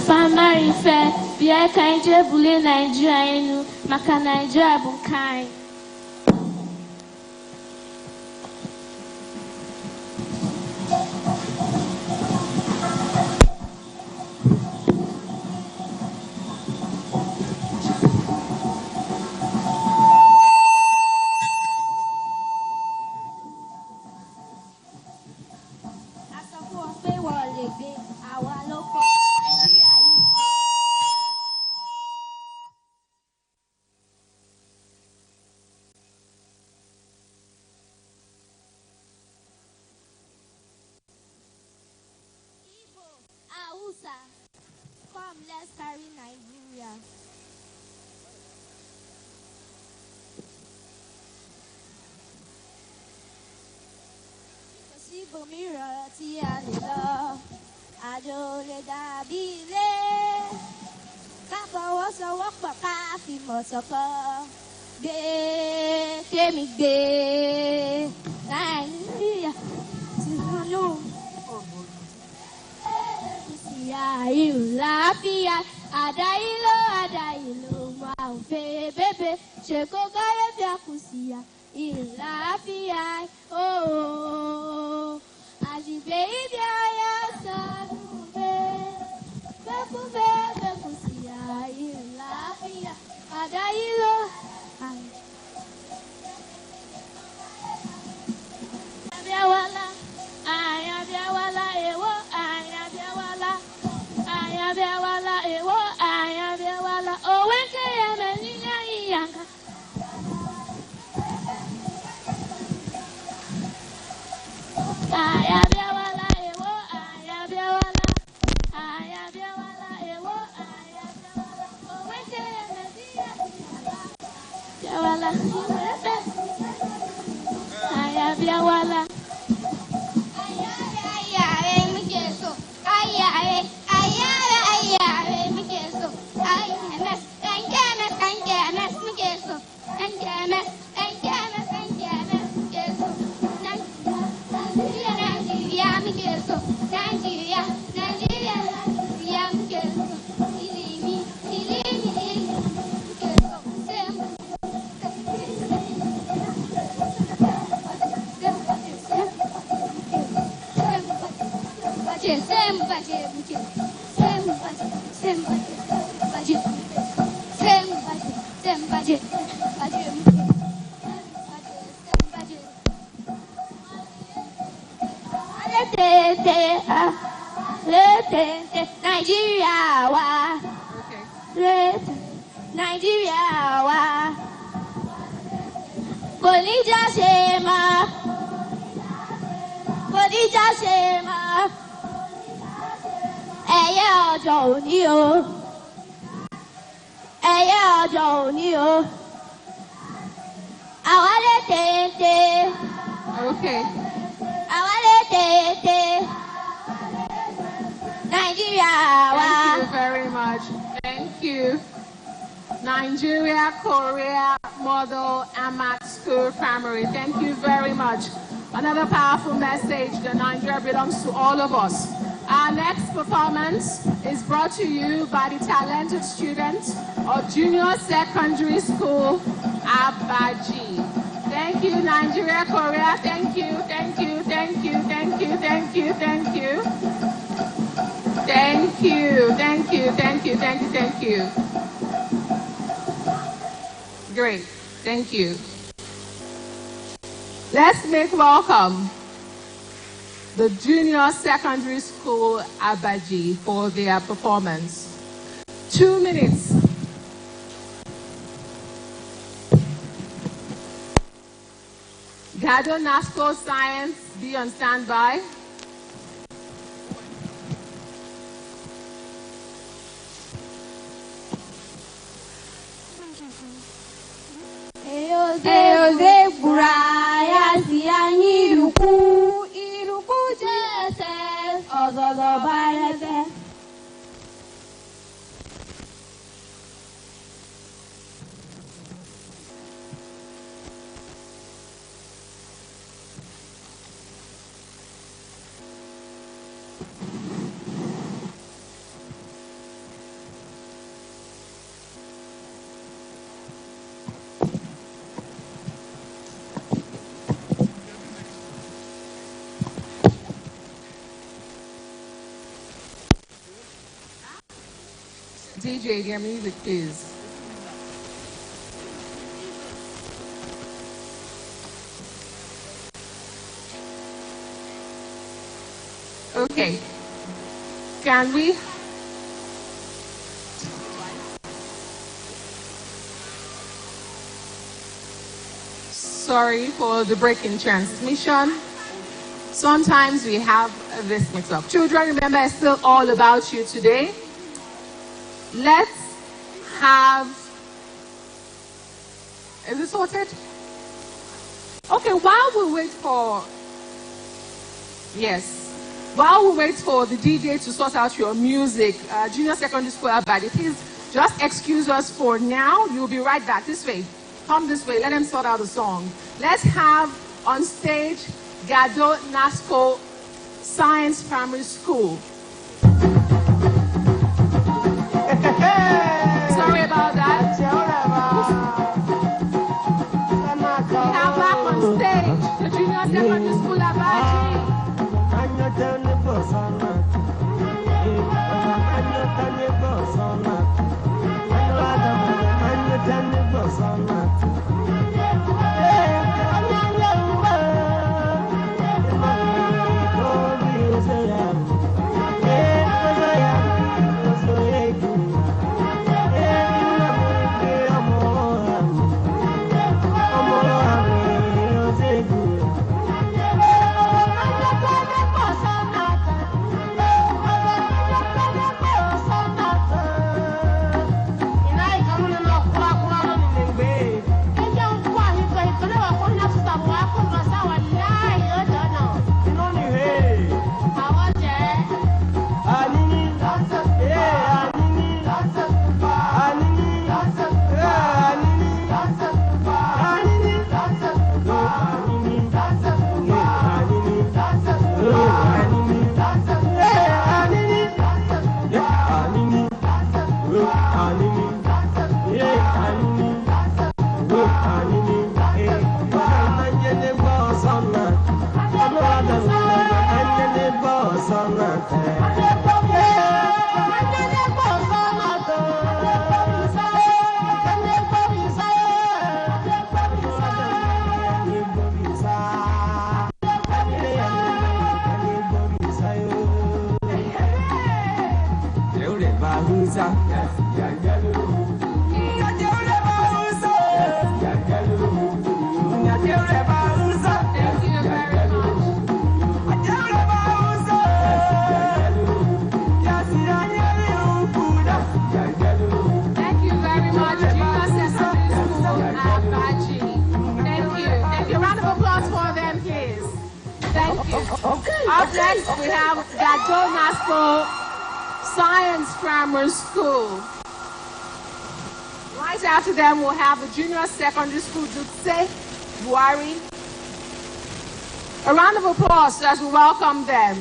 Fama ife, bịa ka anyị jee bulie Nigeria elu, maka Nigeria bụ nke anyị. Okay. Thank you very much. Thank you. Nigeria, Korea, Model, Amat School Primary. Thank you very much. Another powerful message that Nigeria belongs to all of us. Our next performance is brought to you by the talented students of Junior Secondary School, Abuja. Thank you, Nigeria, Korea. Thank you, thank you, thank you, thank you, thank you, thank you. Thank you, thank you, thank you, thank you, thank you. Great, thank you. Let's make welcome the Junior Secondary School Abuja for their performance. 2 minutes. Gado NASCO Science, be on standby. DJ, their music, please. Okay. Can we? Sorry for the break in transmission. Sometimes we have this mix-up. Children, remember, it's still all about you today. Let's have, is it sorted? Okay, while we wait for, while we wait for the DJ to sort out your music, junior secondary school Abadi, please just excuse us for now. You'll be right back. This way. Come this way. Let them sort out the song. Let's have on stage Gado Nasco Science Primary School. Sorry about that. We have back on stage the junior secondary school Abadi. Up next, we have Gado Nasco Science Primary School. Right after them, we'll have the junior secondary school, Dutse Buari. A round of applause as we welcome them.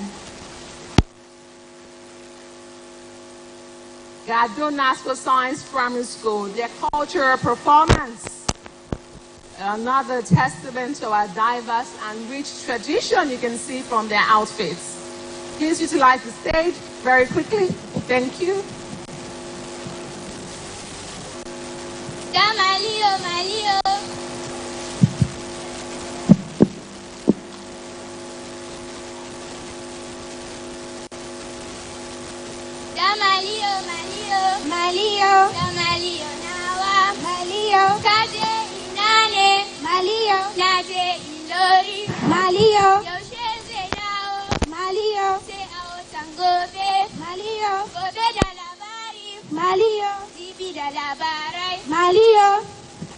Gado Nasco Science Primary School, their cultural performance. Another testament to our diverse and rich tradition you can see from their outfits. Please utilize the stage very quickly. Thank you. Gamalio, Malio. Gamalio, Malio. Malio. Gamalio, Nawa. Malio. Kaje. Malio, Naje Ilori, Malio, Yosheze Nao, Malio, Se Ao Tangobe, Malio, Gobe Dalabari, Malio, Zibi Dalabarai, Malio,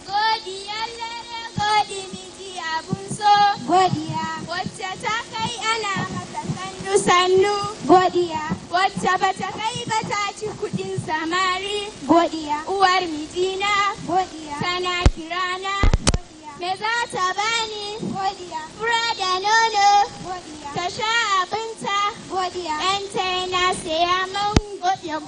Godi Yallere, Godi Miji Abunso, Godia, Wachatakai Ana Matasandu Sanu, Godia, Wachabatakai Batachi Kudin Samari, Godia, Uwar Mijina, Godia, Sana Kirana, Mezata Bani, Brada Nono, Tasha Abunta, Antena Seamon, Godia.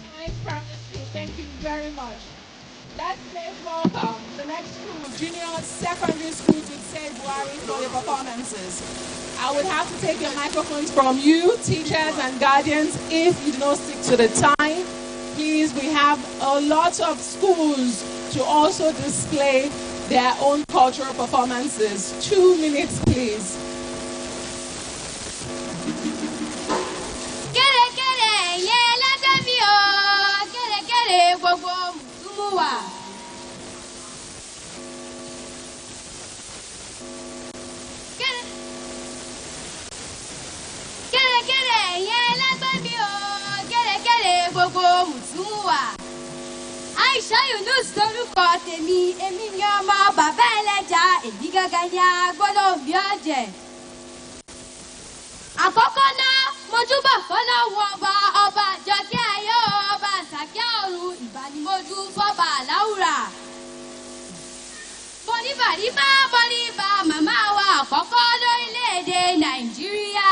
Thank you very much. Let's welcome the next school, junior secondary school, to say Buhari for your performances. I would have to take your microphones from you, teachers and guardians, if you do not stick to the time. Please, we have a lot of schools to also display their own cultural performances. 2 minutes, please. Aisha Yunus lórúkọ tèmi, èmi ni ọmọ bàbá ẹlẹ́ja, èmi gángan ni agbọ́dọ̀ bí ọ̀jẹ̀. Àkọ́kọ́ náà, mojúbà fọ́nà wọ ọba àjọkẹ́ ayé ọba àsàkẹ́ ọ̀run, ìbánimójú fọ́ba àláwùrà. Bọ̀níbàríbá bọ̀níbà màmá wa àkọ́kọ́ lórílẹ̀‐èdè Nàìjíríà.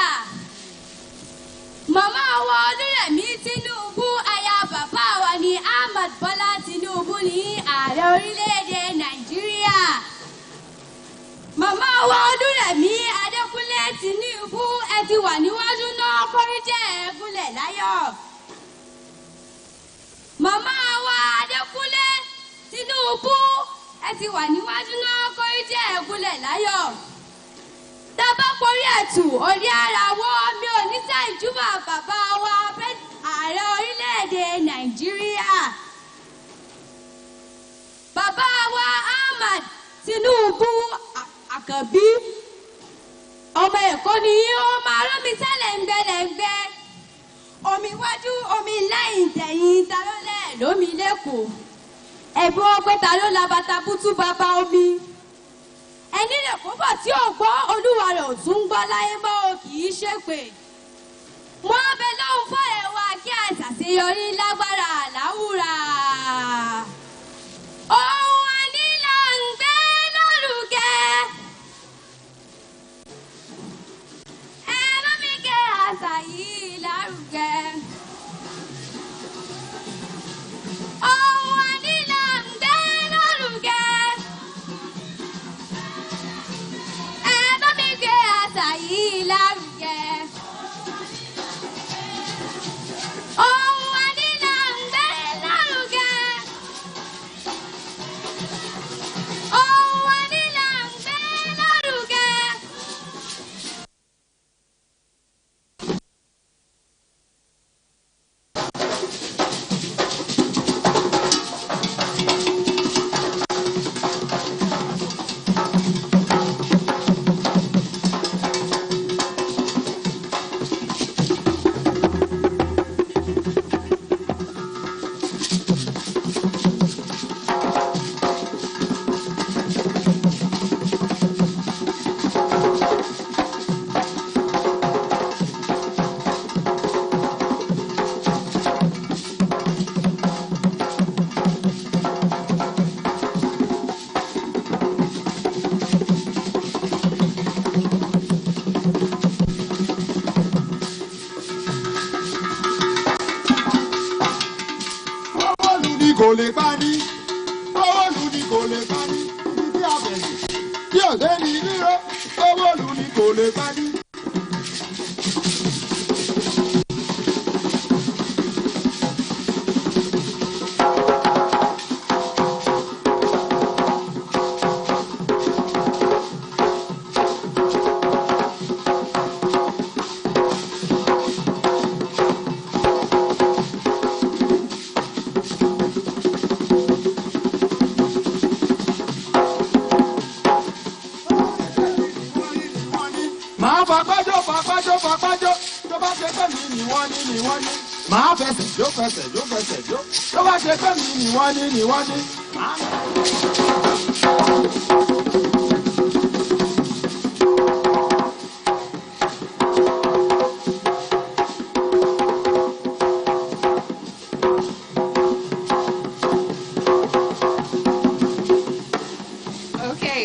Màmá wa Olúrẹ̀mí Tinubu, aya bàbá wa ni Ahmad Bọ́lá Tinubu ní ààrẹ orílẹ̀‐èdè Nàìjíríà. Màmá wa Olúrẹ̀mí Adékúnlé Tinubu, ẹ ti wà níwájú náà kórìjẹ́ ẹ̀gúnlẹ̀ láyọ̀. Màmá wa Adékúnlé Tinubu, ẹ ti wà níwájú náà kórìjẹ́ ẹ̀gúnlẹ̀ láyọ̀. Tábà porí ẹ̀tù orí ara wọ́, mi ò ní tẹ́ ìjúbà bàbá wa ààrẹ orílẹ̀-èdè Nàìjíríà. Bàbá wa Ahmad Tinubu Àkànbí, ọmọ Èkó ni ó máa rán mi tẹ́lẹ̀ ńgbẹ́lẹ́ngbẹ́. Omi iwájú, omi lẹ́yìn tẹ̀yìn, ta ló lẹ̀ lómi lẹ́kọ̀ọ́. Ẹ̀bùn ọgbẹ́ ta ló la bàtà bútú bàbá omi. Ẹni rẹ̀ kó bọ̀ tí ò gbọ́, olúwa rẹ̀ ò tún gbọ́ láyé mọ́, o kì í ṣépè. Wọ́n bẹ lóhùn fún ẹ̀wà kí àṣàṣeyọrí lágbára àláwùrà. Ohun ẹni là ń gbé lórúkẹ. Ẹ bá mi gbé àṣà yìí lárugẹ. Ohun ẹni là ń gbé lórúkẹ. kò lè pani, owó lu ni kò lè pani, ibi tí a bẹ̀rẹ̀. Tí ọ̀sẹ̀ ni rírọ́, owó lu ni kò lè pani. Tó bá ṣe pé mi ni wọ́n ní. Màá fẹsẹ̀ jó. Tó bá ṣe pé mi ni wọ́n ní. Okay.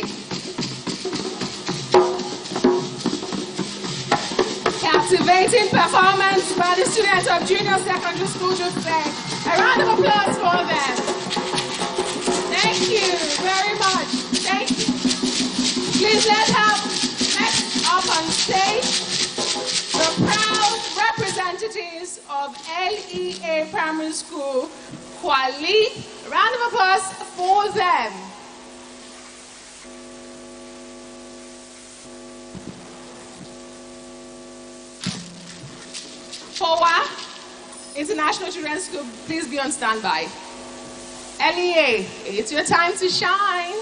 Captivating performance by the students of Junior Secondary School Joseph. A round of applause for them. Thank you very much. Thank you. Please let's have next up on stage the proud representatives of LEA Primary School, Kwali. A round of applause for them. FOA, International Children's School, please be on standby. LEA, it's your time to shine.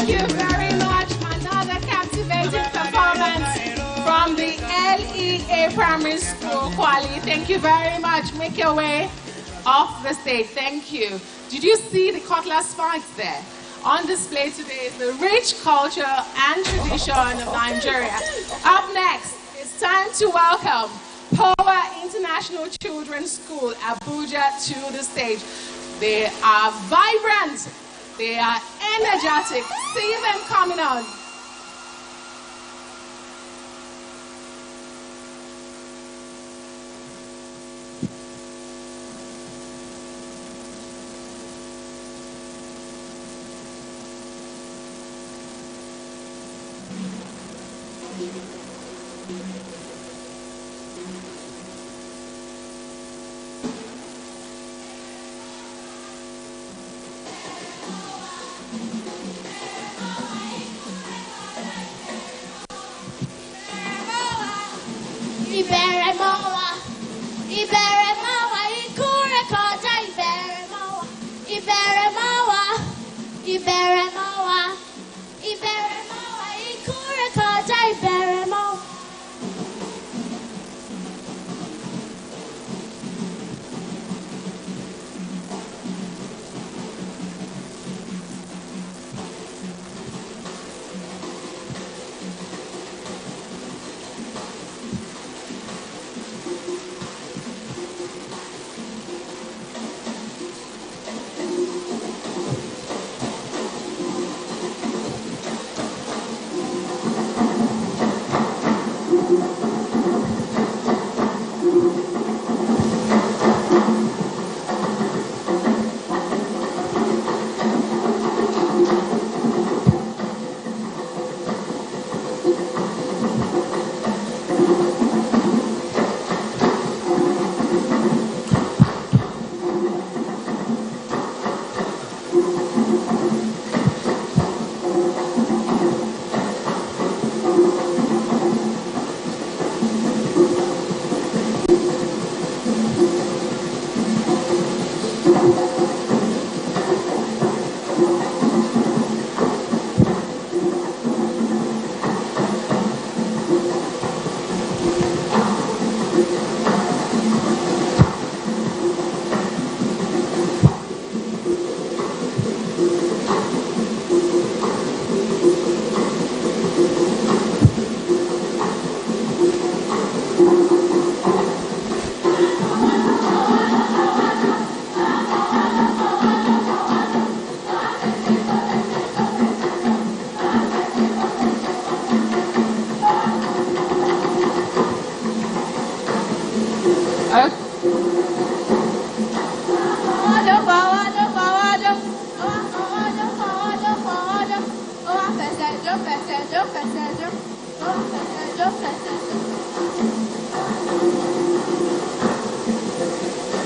Thank you very much. Another captivating performance from the LEA Primary School, Kwali. Thank you very much. Make your way off the stage. Thank you. Did you see the cutlass spikes there? On display today is the rich culture and tradition of Nigeria. Up next, it's time to welcome POA International Children's School, Abuja, to the stage. They are vibrant. They are energetic. See them coming on.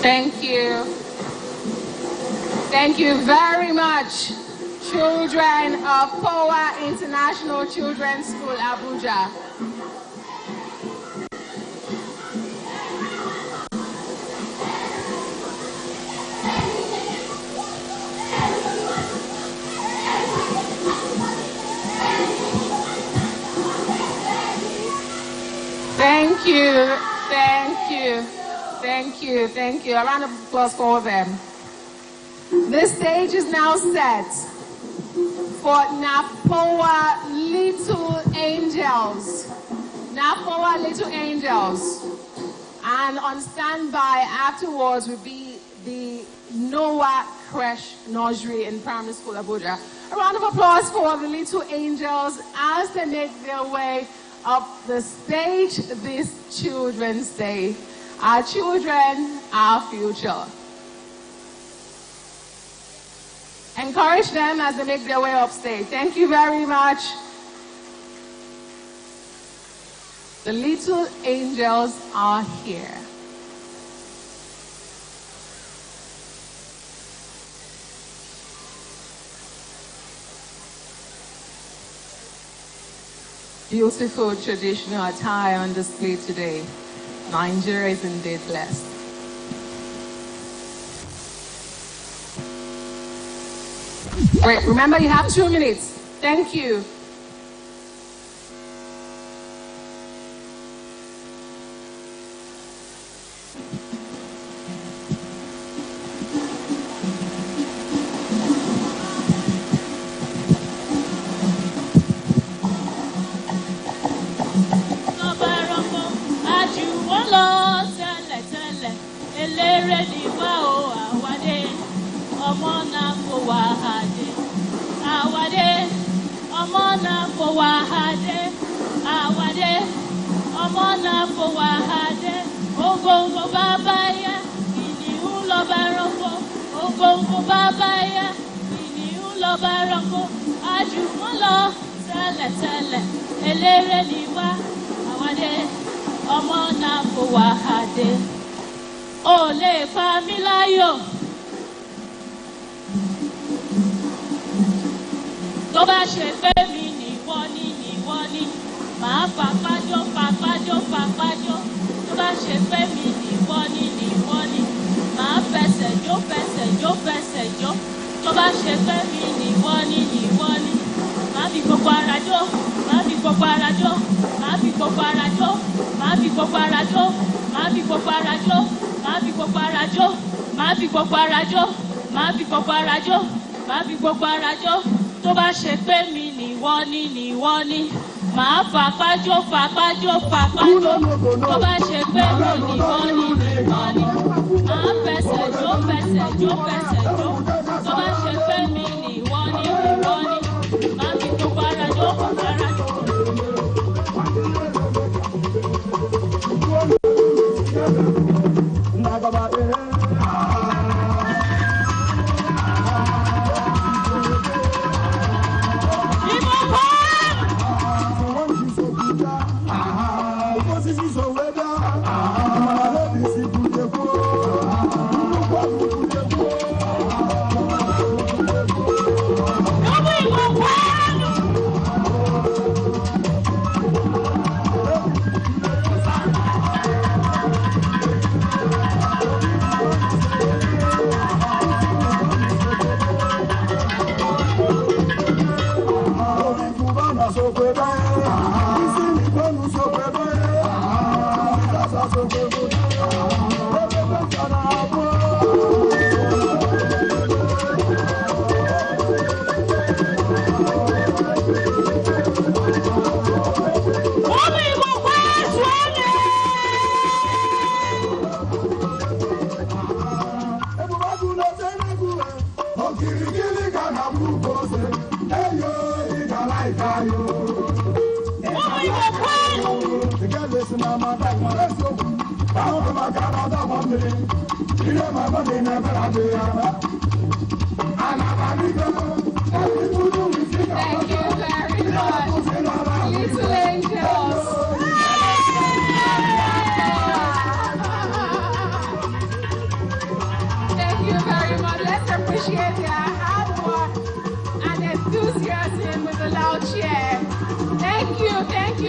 Thank you. Thank you very much, children of POA International Children's School, Abuja. Thank you, thank you, thank you, thank you. A round of applause for them. The stage is now set for NAPOA Little Angels. NAPOA Little Angels. And on standby afterwards will be the Noah Crash Nursery in Primary School, Abuja. A round of applause for the Little Angels as they make their way up the stage this Children's Day. Our children, our future. Encourage them as they make their way upstate. Thank you very much. The little angels are here. Beautiful traditional attire on display today. Nigeria is indeed blessed. Great. Remember, you have 2 minutes. Thank you. Ole familayo. Tó bá ṣe pé mi nìwọ ni, màá fapájó. Tó bá ṣe pé mi nìwọ ni, màá fẹsẹ̀ jó. Tó bá ṣe pé mi nìwọ ni, màá fi gbogbo ara jó. Màá fi gbogbo ara jó. Màá fi gbogbo ara jó. Màá fi gbogbo ara jó. Màá fi gbogbo ara jó. Màá fi gbogbo ara jó. Màá fi gbogbo ara jó. Màá fi gbogbo ara jó. Màá fi gbogbo ara jó. Tó bá ṣe pé mi nìwọ ni, màá fapájó. Tó bá ṣe pé mi nìwọ ni, màá fẹsẹ̀ jó. Tó bá ṣe pé mi nìwọ ni, màá fi gbogbo ara jó.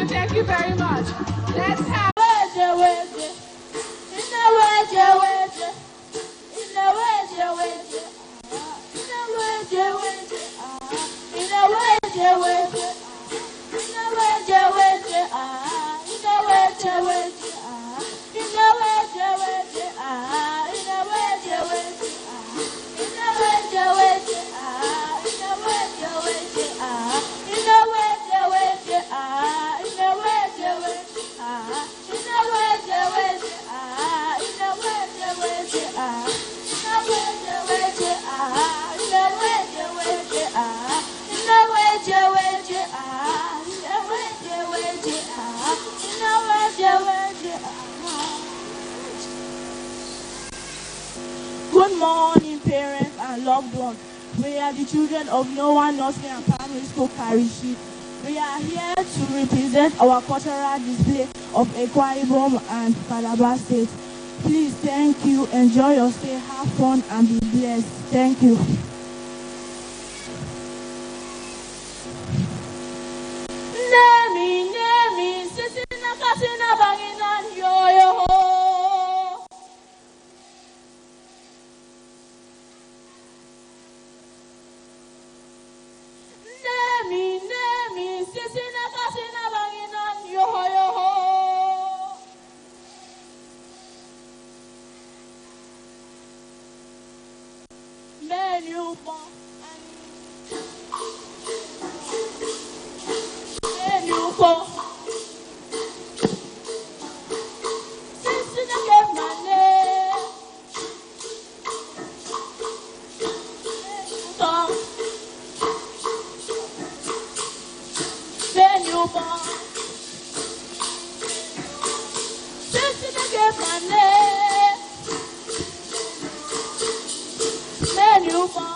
Thank you very much. Let's have We are the children of Noah Nursery and Primary School Karishi. We are here to represent our cultural display of Akwa Ibom and Calabar State. Please, thank you. Enjoy your stay, have fun, and be blessed. Thank you. Nemi, sisina kasina bangina yo. Nemi, sisina kasina bangina yo. Menu bon. Menu bon. Sisina get my name. Menu bon. Sisina get my name. Menu bon.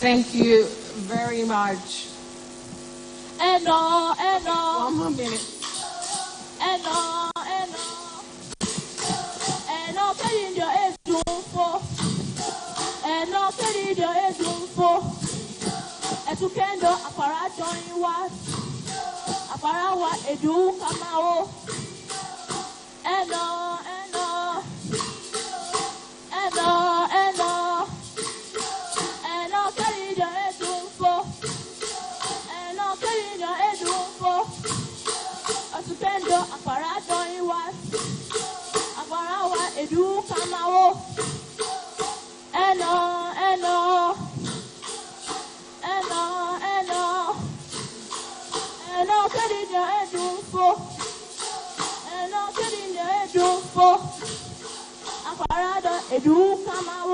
Thank you very much. One more minute. Etukendo apara join what? Apara what edu kamao. Etukendo apara join what? Apara what edu kamao. Edu kamao.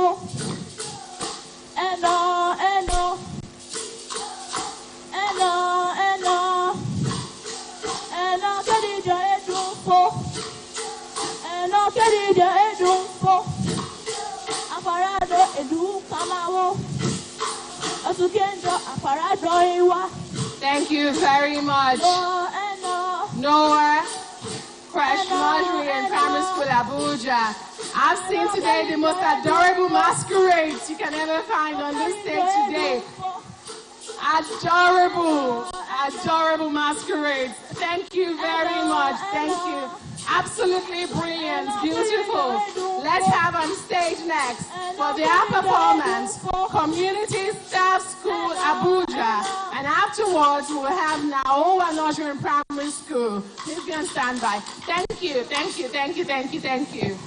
Thank you very much. Noah, Crash Nursery and Primary School, Abuja. I've seen today the most adorable masquerades you can ever find on this stage today. Adorable masquerades. Thank you very much. Thank you. Absolutely brilliant, beautiful. Let's have on stage next for their performance, Community Staff School, Abuja. And afterwards, we'll have Naowa Nigerian Primary School. Please be on standby. Thank you, thank you, thank you, thank you, thank you.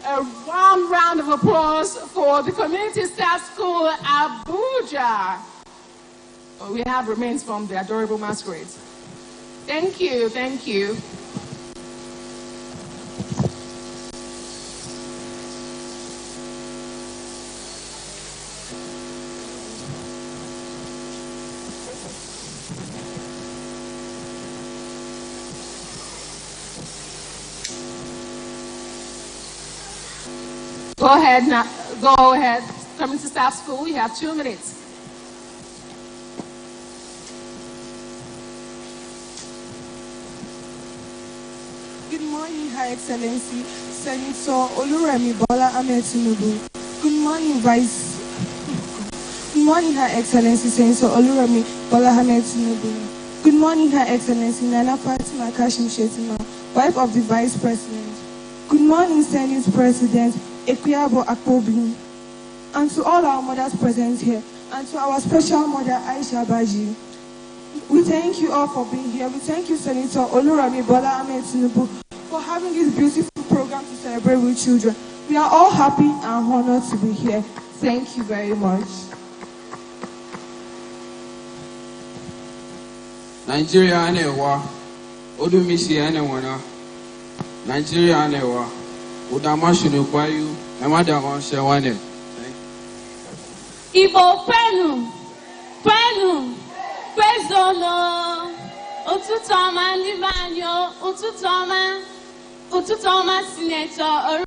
A warm round of applause for the Community Staff School, Abuja. We have remains from the adorable masquerades. Thank you, thank you. Go ahead now. Go ahead. Coming to Staff School, you have 2 minutes. Good morning, Her Excellency Senator Oluremi Bola Ahmed Tinubu. Good morning, Good morning, Her Excellency Senator Oluremi Bola Ahmed Tinubu. Good morning, Her Excellency Nana Fatima Kashim Shetima, wife of the Vice President. Good morning, Senate President Ekuyabo Akpobi, and to all our mothers present here, and to our special mother Aisha Baji. We thank you all for being here. We thank you, Senator Oluremi Bola Ahmed Tinubu, for having this beautiful program. program to celebrate with children. We are all happy and honored to be here. Thank you very much. Nigeria anewa, odumisi anewana. Nigeria anewa, udamashunu kwayu, emadawan shewane. Igbo penu, praise the Lord. Ụtụtụ ọma ndị be anyị, ụtụtụ ọma Senator.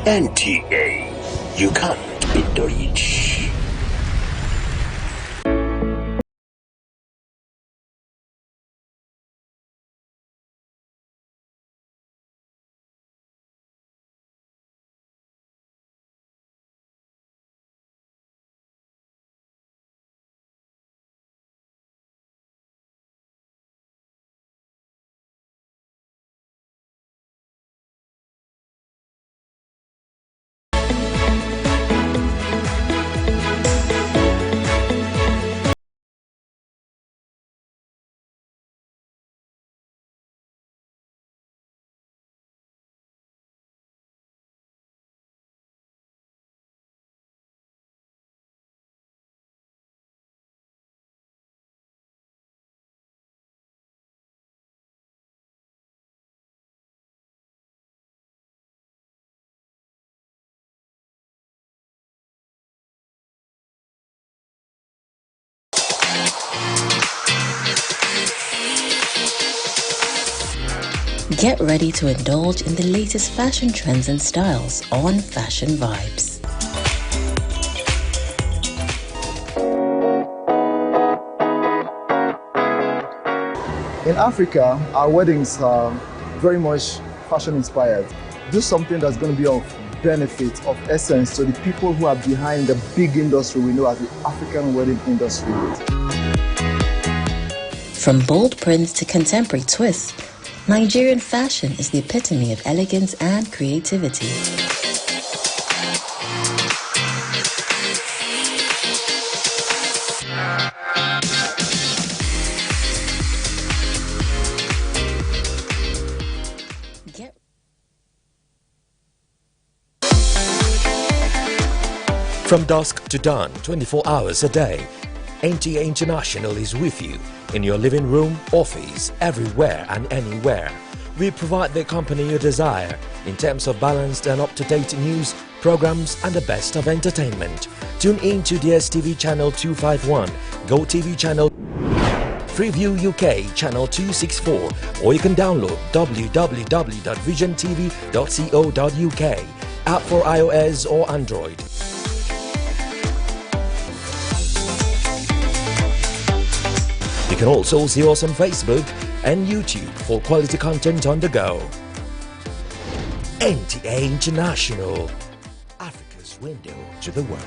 NTA, you can't beat the rich. Get ready to indulge in the latest fashion trends and styles on Fashion Vibes. In Africa, our weddings are very much fashion inspired. Do something that's going to be of benefit, of essence to the people who are behind the big industry we know as the African wedding industry. From bold prints to contemporary twists, Nigerian fashion is the epitome of elegance and creativity. From dusk to dawn, 24 hours a day, NTA International is with you in your living room, office, everywhere and anywhere. We provide the company you desire in terms of balanced and up-to-date news, programs and the best of entertainment. Tune in to DSTV channel 251, GoTV channel, Freeview UK channel 264, or you can download www.visiontv.co.uk, app for iOS or Android. You can also see us on Facebook and YouTube for quality content on the go. NTA International, Africa's window to the world.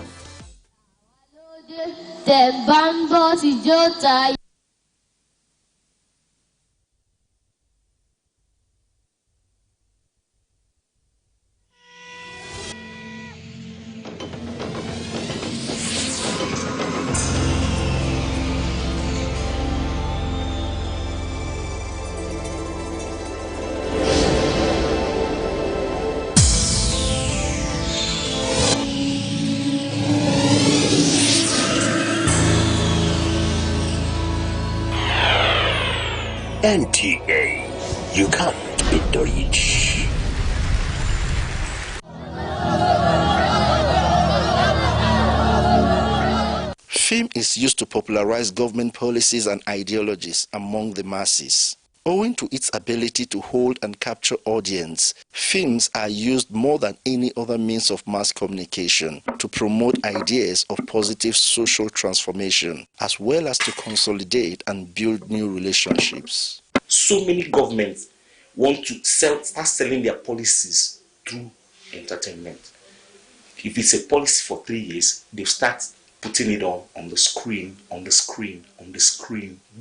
NTA, you can't beat the rich. Film is used to popularize government policies and ideologies among the masses. Owing to its ability to hold and capture audience, films are used more than any other means of mass communication to promote ideas of positive social transformation, as well as to consolidate and build new relationships. So many governments want to start selling their policies through entertainment. If it's a policy for 3 years, they'll start putting it on the screen.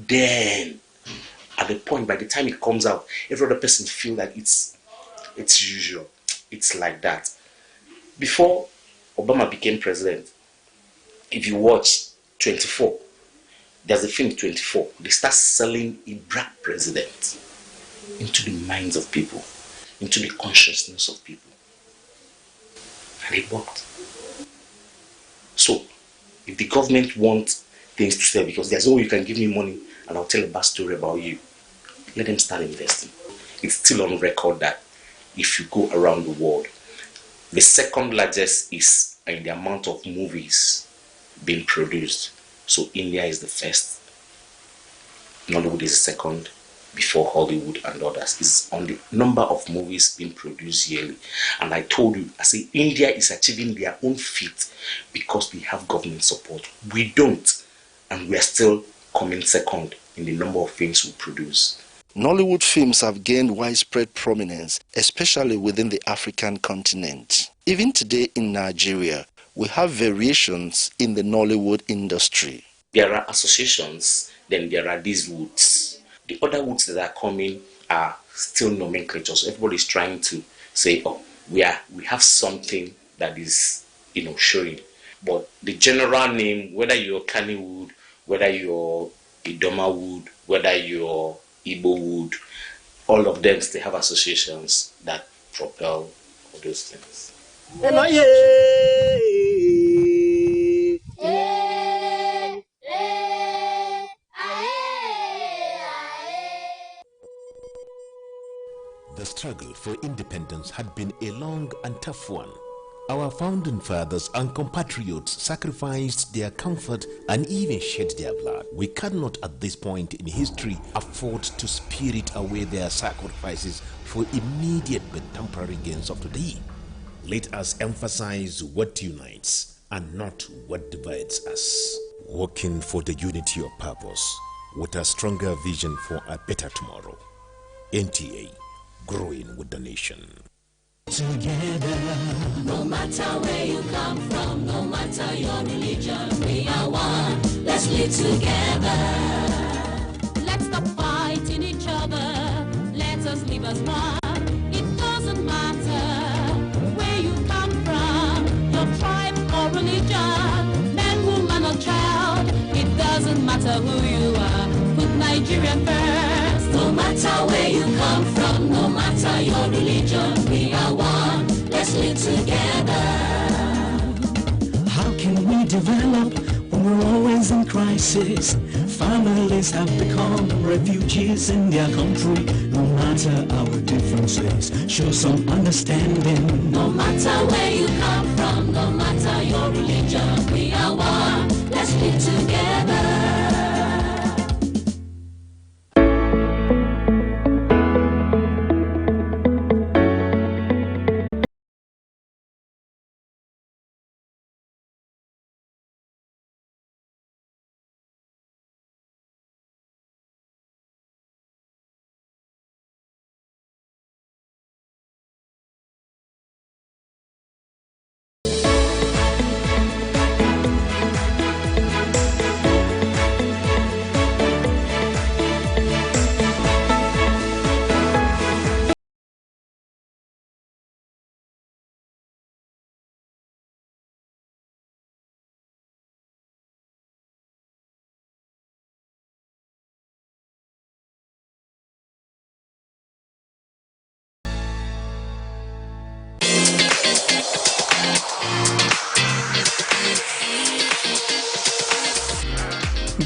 Then, at the point, by the time it comes out, every other person feel that it's usual. It's like that. Before Obama became president, if you watch 24, there's a film 24. They start selling a black president into the minds of people, into the consciousness of people. And it worked. So, if the government wants things to sell, because there's no way you can give me money and I'll tell a bad story about you, let them start investing. It's still on record that if you go around the world, the second largest is in the amount of movies being produced. So India is the first. Nollywood is the second before Hollywood and others. It's on the number of movies being produced yearly. And I told you, I say India is achieving their own feat because they have government support. We don't. And we are still coming second in the number of films we produce. Nollywood films have gained widespread prominence, especially within the African continent. Even today in Nigeria, we have variations in the Nollywood industry. There are associations, then there are these woods. The other woods that are coming are still nomenclatures. Everybody's trying to say, oh, we have something that is, showing. But the general name, whether you're Kannywood, whether you're Idoma Wood, whether you're Igbo Wood, all of them still have associations that propel all those things. The struggle for independence had been a long and tough one. Our founding fathers and compatriots sacrificed their comfort and even shed their blood. We cannot at this point in history afford to spirit away their sacrifices for immediate but temporary gains of today. Let us emphasize what unites and not what divides us. Working for the unity of purpose with a stronger vision for a better tomorrow. NTA, growing with the nation. Together, no matter where you come from, no matter your religion, we are one. Let's live together. Let's stop fighting each other. Let us live as one. It doesn't matter where you come from, your tribe or religion, man, woman or child. It doesn't matter who you are. Put Nigeria first. No matter where you come from, no matter your religion, we are one. Let's live together. How can we develop when we're always in crisis? Families have become refugees in their country. No matter our differences, show some understanding. No matter where you come from, no matter your religion, we are one. Let's live together.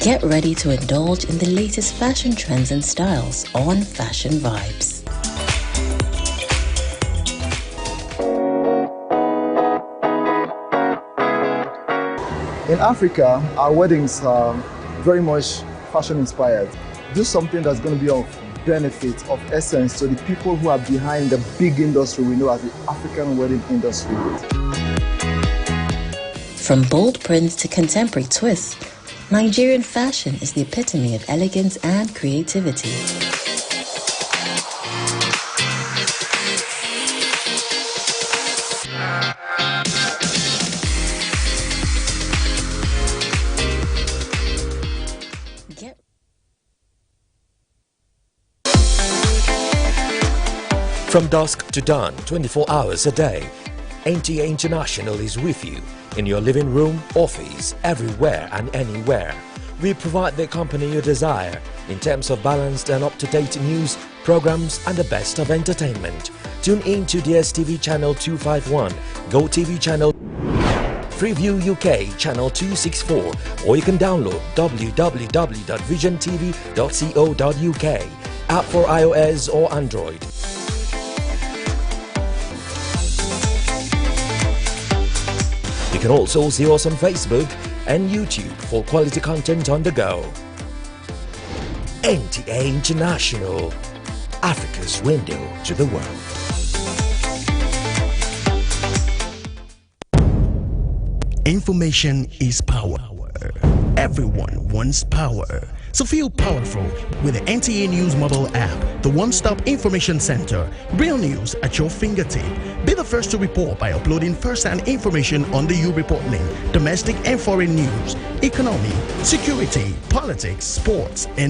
Get ready to indulge in the latest fashion trends and styles on Fashion Vibes. In Africa, our weddings are very much fashion inspired. Do something that's going to be of benefit, of essence to the people who are behind the big industry we know as the African wedding industry. From bold prints to contemporary twists, Nigerian fashion is the epitome of elegance and creativity. From dusk to dawn, 24 hours a day, NTA International is with you in your living room, office, everywhere and anywhere. We provide the company you desire in terms of balanced and up-to-date news, programs and the best of entertainment. Tune in to DSTV channel 251, GoTV channel, Freeview UK channel 264, or you can download www.visiontv.co.uk, app for iOS or Android. You can also see us on Facebook and YouTube for quality content on the go. NTA International, Africa's window to the world. Information is power. Everyone wants power. So feel powerful with the NTA News mobile app, the one-stop information center. Real news at your fingertip. Be the first to report by uploading first-hand information on the U-Report link. Domestic and foreign news, economy, security, politics, sports, and